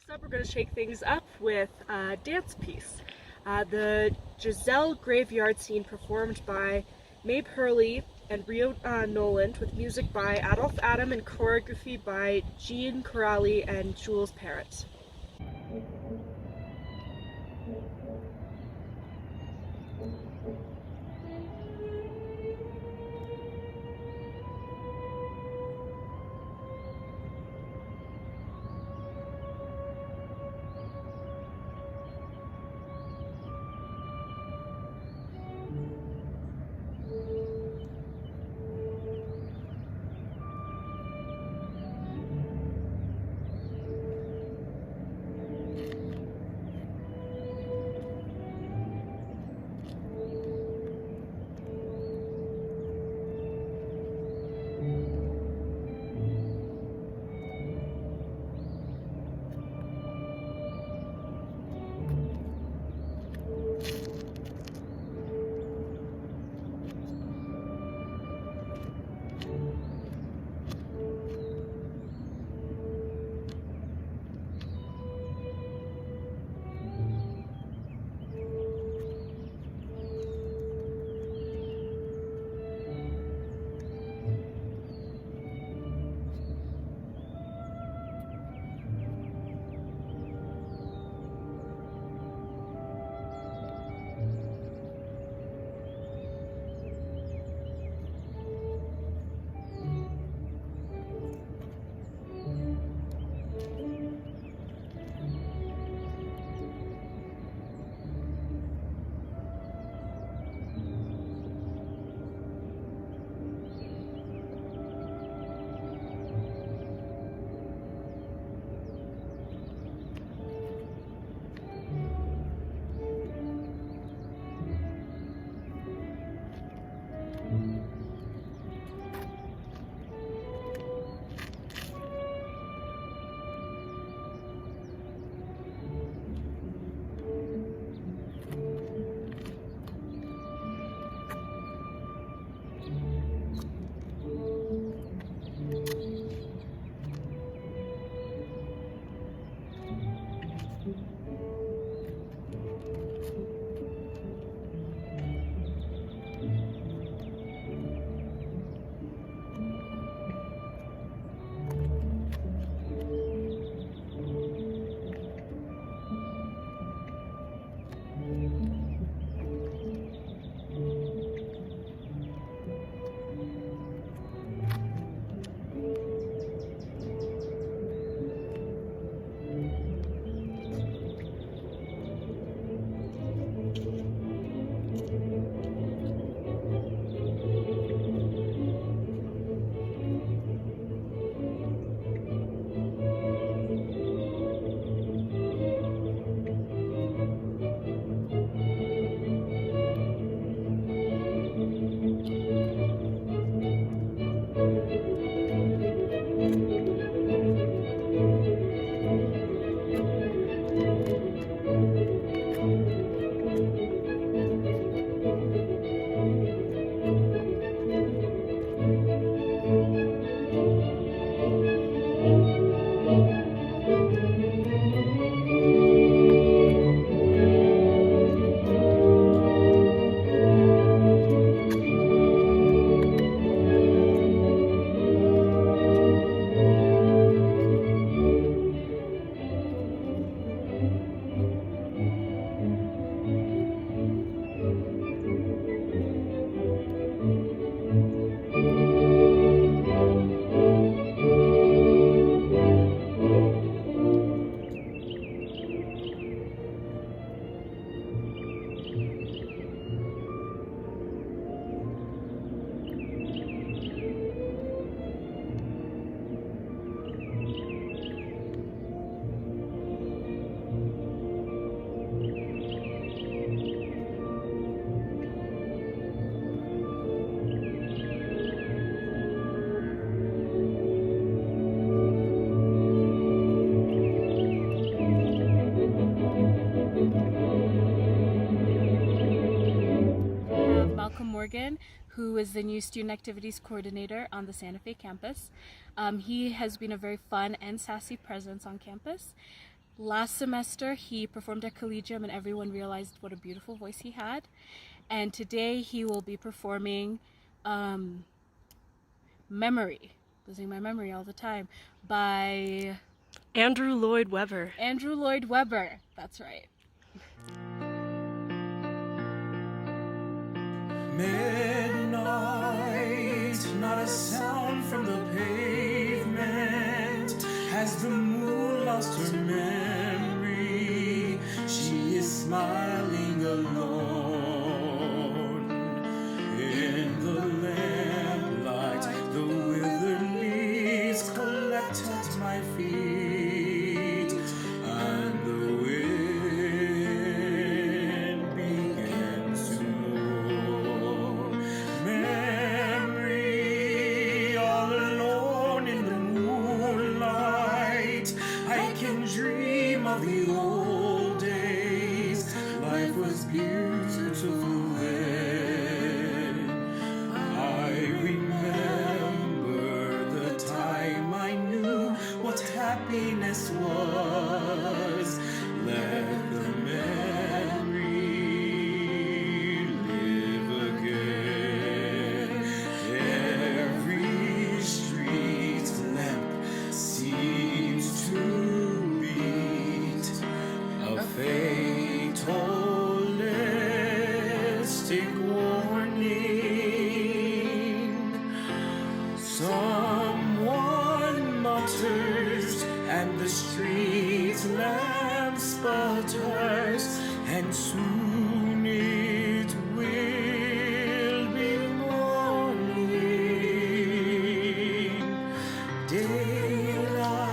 Next up, we're going to shake things up with a dance piece. The Giselle Graveyard Scene performed by Mabe Hurley and Rio Noland, with music by Adolph Adam and choreography by Jean Corrali and Jules Parrott. Morgan, who is the new Student Activities Coordinator on the Santa Fe campus. He has been a very fun and sassy presence on campus. Last semester, he performed at Collegium and everyone realized what a beautiful voice he had. And today he will be performing Memory, losing my memory all the time, by Andrew Lloyd Webber. Andrew Lloyd Webber, that's right. Midnight, not a sound from the pavement. Has the moon lost her memory? She is smiling alone in the lamplight. The withered leaves collect at my feet, and the wind begins to blow. Memory, all alone in the moonlight, I can dream of the old days. Life was beautiful then. I remember the time I knew what happiness was. Let the memory live again. Every street lamp seems to beat a fatalistic warning. Someone mutters and the street lamp sputters, and soon it will be morning. Daylight,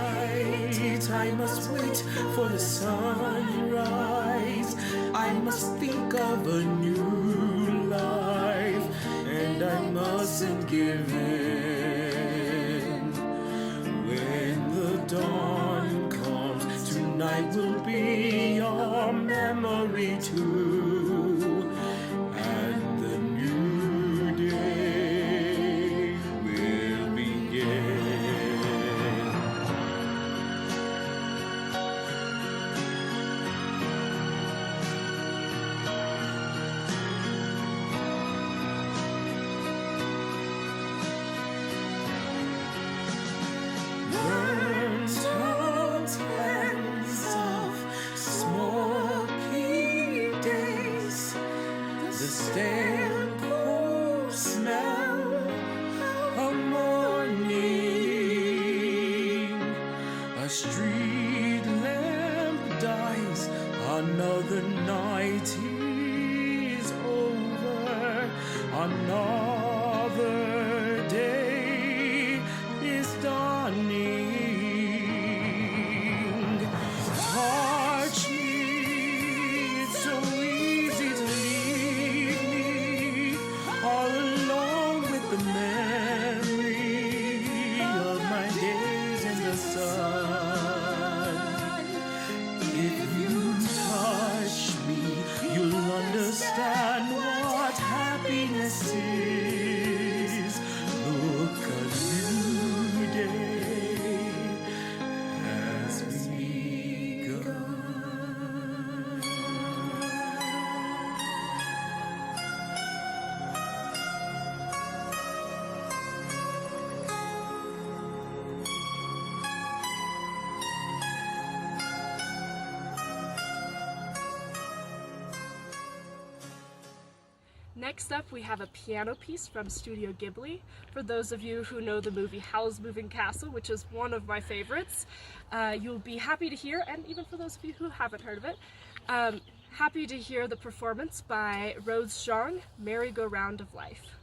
I must wait for the sunrise. I must think of a new life, and I mustn't give in. When the dawn comes, tonight will be our memory too, and the new day will begin. Burnt out ends of smoky days, the stale cool smell of morning. A street lamp dies, another night is over, another day is dawning. Touch me, it's so easy to leave me all alone with the memory of my days in the sun. If you touch me, you'll understand what happiness is. Look, a new day has begun. Next up, we have a piano piece from Studio Ghibli. For those of you who know the movie Howl's Moving Castle, which is one of my favorites, you'll be happy to hear, and even for those of you who haven't heard of it, happy to hear the performance by Rose Zhang, Merry-Go-Round of Life.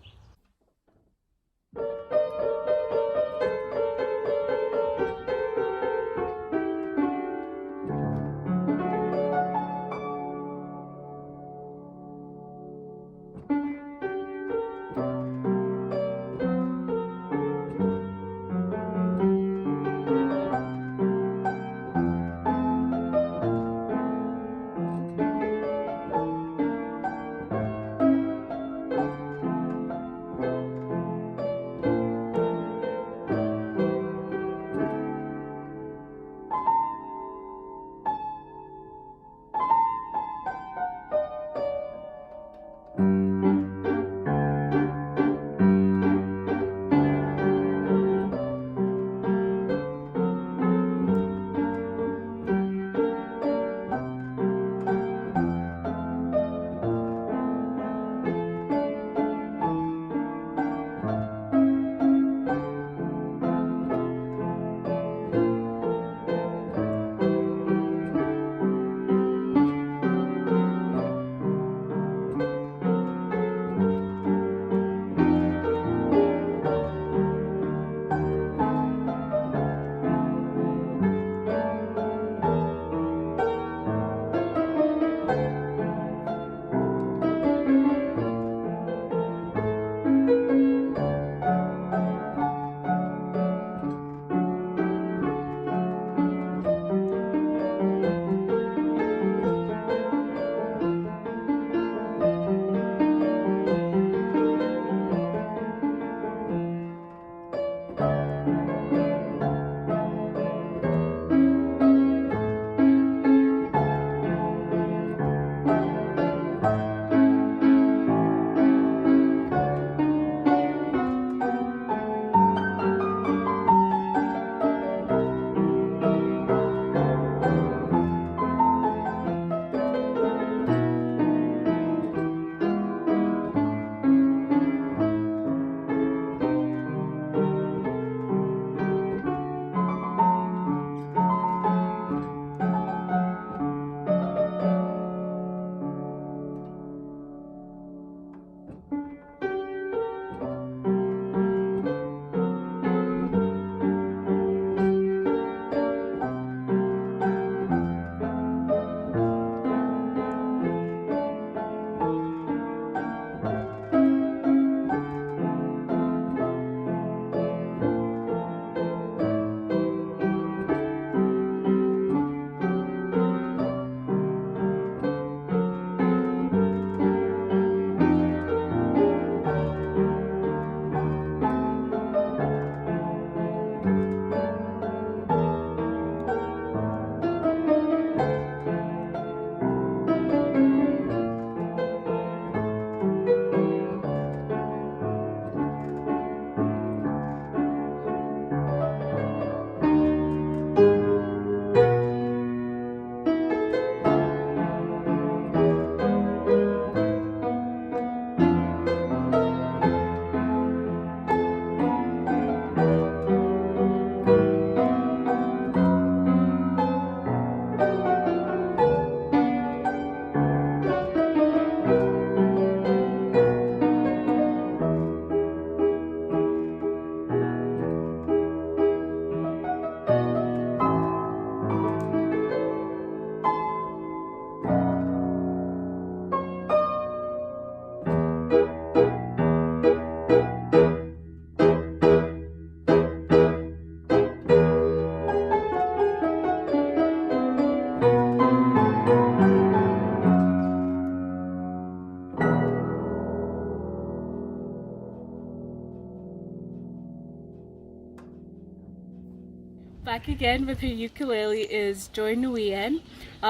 Back again with her ukulele is Joy Nguyen,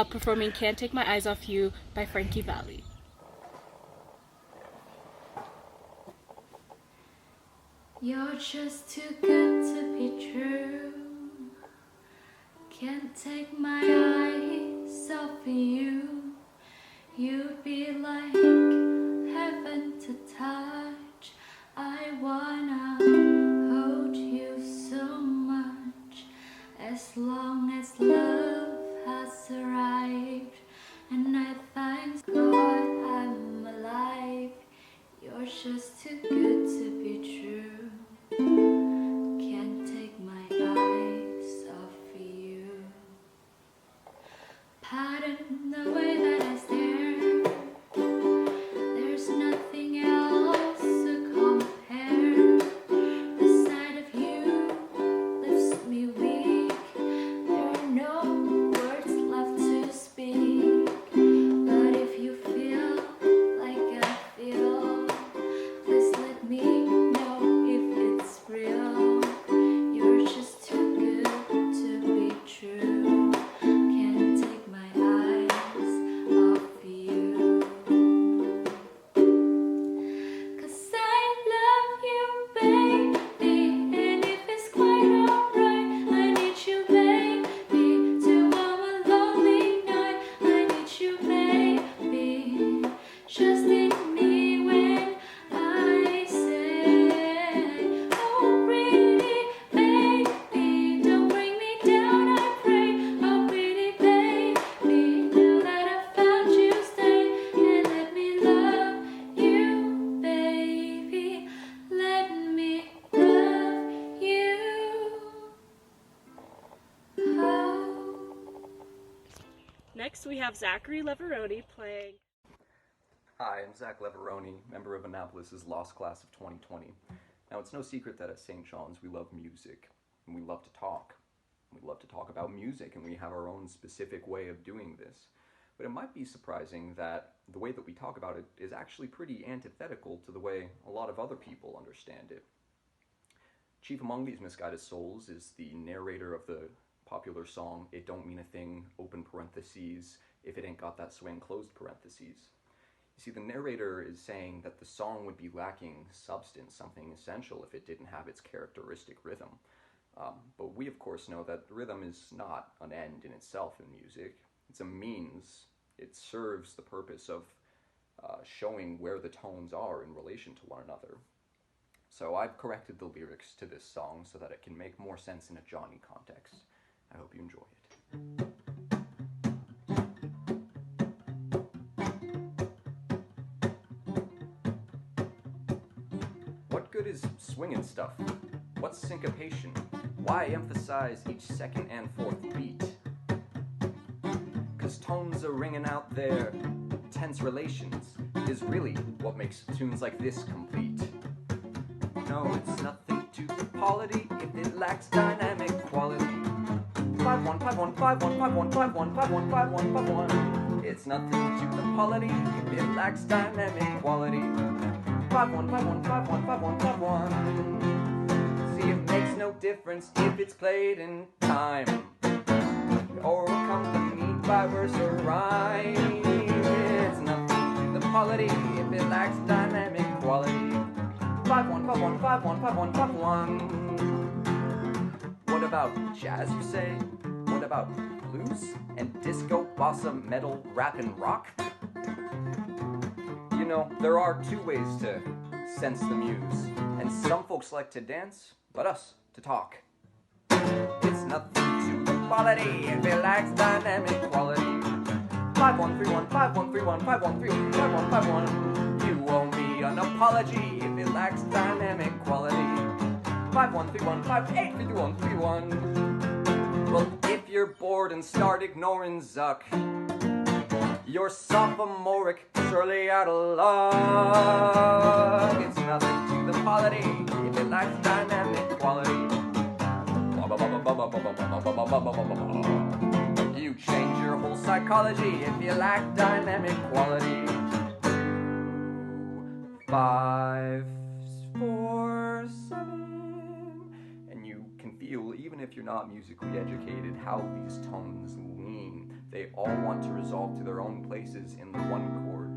performing Can't Take My Eyes Off You by Frankie Valli. You're just too good to be true. Can't take my eyes off of you. You'd be like heaven to touch. I wanna hold you so much. As long as love has arrived, and I thank God I'm alive. You're just too good to be true. Can't take my eyes off you. Pardon the way that I stare. There's nothing else to compare. The sight of you lifts me weak. There are no words left to speak. But if you feel like I feel, please let me know if it's real. You're just too good to be true. Can't take my eyes off you. 'Cause I love you, baby, and if it's quite alright, I need you, baby, to warm a lonely night. I need you, baby, just in me when I say, oh pretty baby, don't bring me down, I pray. Oh pretty baby, now that I found you, stay and let me love you, baby. Let me love you. Oh. Next, we have Zachary Leveroni playing. Hi, I'm Zach Leveroni, member of Annapolis' Lost Class of 2020. Now, it's no secret that at St. John's we love music, and we love to talk. We love to talk about music, and we have our own specific way of doing this. But it might be surprising that the way that we talk about it is actually pretty antithetical to the way a lot of other people understand it. Chief among these misguided souls is the narrator of the popular song, It Don't Mean a Thing, open parentheses, if it ain't got that swing, closed parentheses. You see, the narrator is saying that the song would be lacking substance, something essential, if it didn't have its characteristic rhythm. But we, of course, know that rhythm is not an end in itself in music. It's a means. It serves the purpose of showing where the tones are in relation to one another. So I've corrected the lyrics to this song so that it can make more sense in a Johnnie context. I hope you enjoy it. What good is swinging stuff? What's syncopation? Why emphasize each second and fourth beat? 'Cause tones are ringing out there. Tense relations is really what makes tunes like this complete. No, it's nothing to the polity if it lacks dynamic quality. 5-1, 5-1, 5-1, 5-1, 5-1, 5-1, 5-1, 5-1. It's nothing to the polity if it lacks dynamic quality. 5-1, 5-1, 5-1, 5-1, 5-1. See, it makes no difference if it's played in time or accompanied by verse or rhyme. It's nothing to the polity if it lacks dynamic quality. 5-1, 5-1, 5-1, 5-1, 5-1. What about jazz, you say? What about blues and disco, bossa, metal, rap, and rock? You know, there are two ways to sense the muse, and some folks like to dance, but us to talk. It's nothing to the quality if it lacks dynamic quality. 5-1, 3-1, 5-1, 3-1, 5-1, 3-1, 5-1, 5-1. You owe me an apology if it lacks dynamic quality. 5-1, 3-1, 5-8, 3-1, 3-1. Well, if you're bored and start ignoring Zuck, you're sophomoric, surely out of luck. It's nothing to the polity if it lacks dynamic quality. You change your whole psychology if you lack dynamic quality. 5, 4, 7, and you can feel even if you're not musically educated, how these tones lean. They all want to resolve to their own places in the one chord.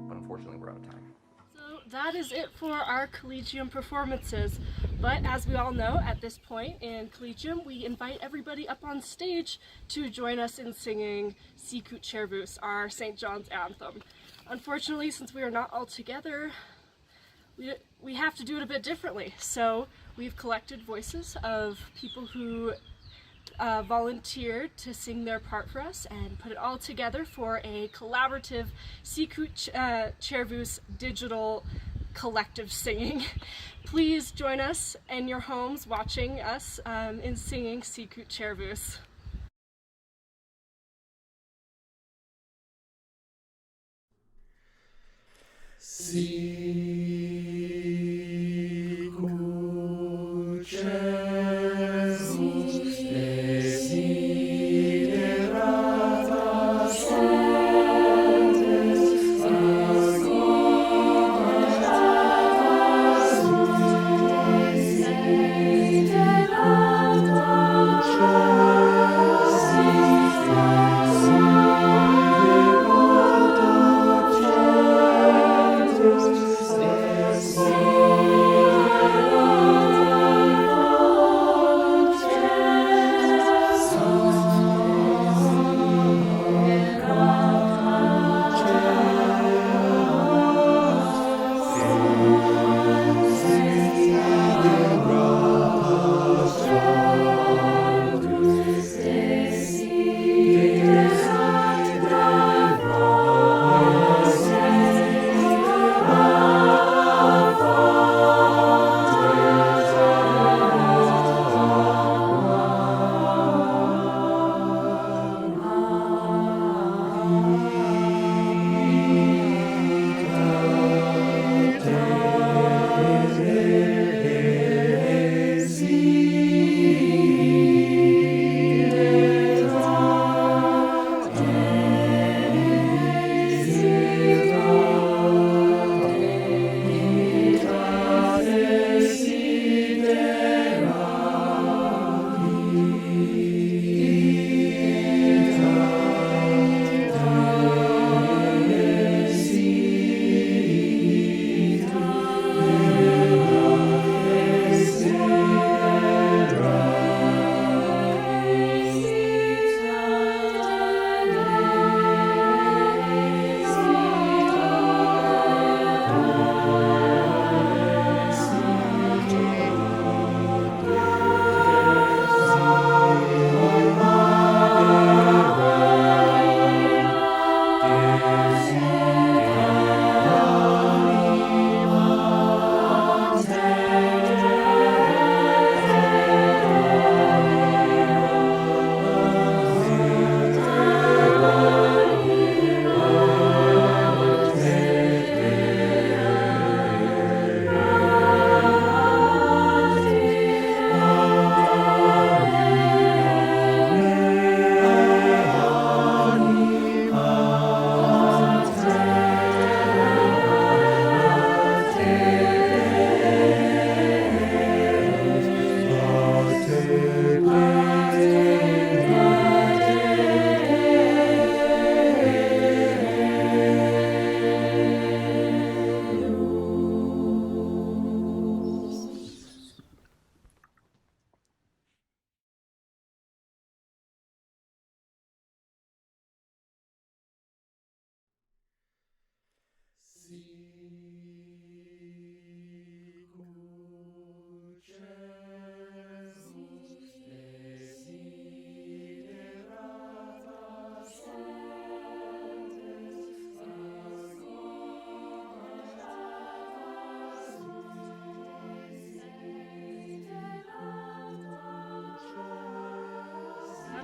But unfortunately, we're out of time. So that is it for our Collegium performances. But as we all know, at this point in Collegium, we invite everybody up on stage to join us in singing Sicut Cervus, our St. John's anthem. Unfortunately, since we are not all together, we have to do it a bit differently. So we've collected voices of people who volunteered to sing their part for us and put it all together for a collaborative Sicut Cervus digital collective singing. Please join us in your homes watching us in singing Sicut Cervus. Sicut Cervus desiderata sentes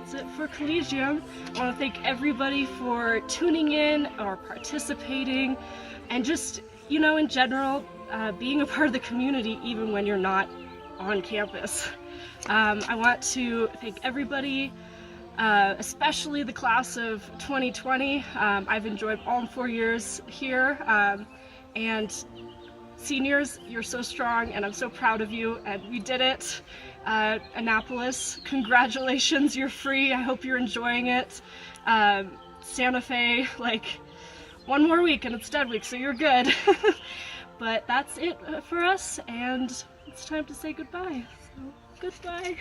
That's it for Collegium. I want to thank everybody for tuning in or participating and just, you know, in general, being a part of the community even when you're not on campus. I want to thank everybody, especially the class of 2020. I've enjoyed all 4 years here, and seniors, you're so strong and I'm so proud of you, and we did it. Annapolis, congratulations, you're free. I hope you're enjoying it. Santa Fe, like, one more week and it's Dead Week, so you're good. But that's it for us, and it's time to say goodbye. So, goodbye.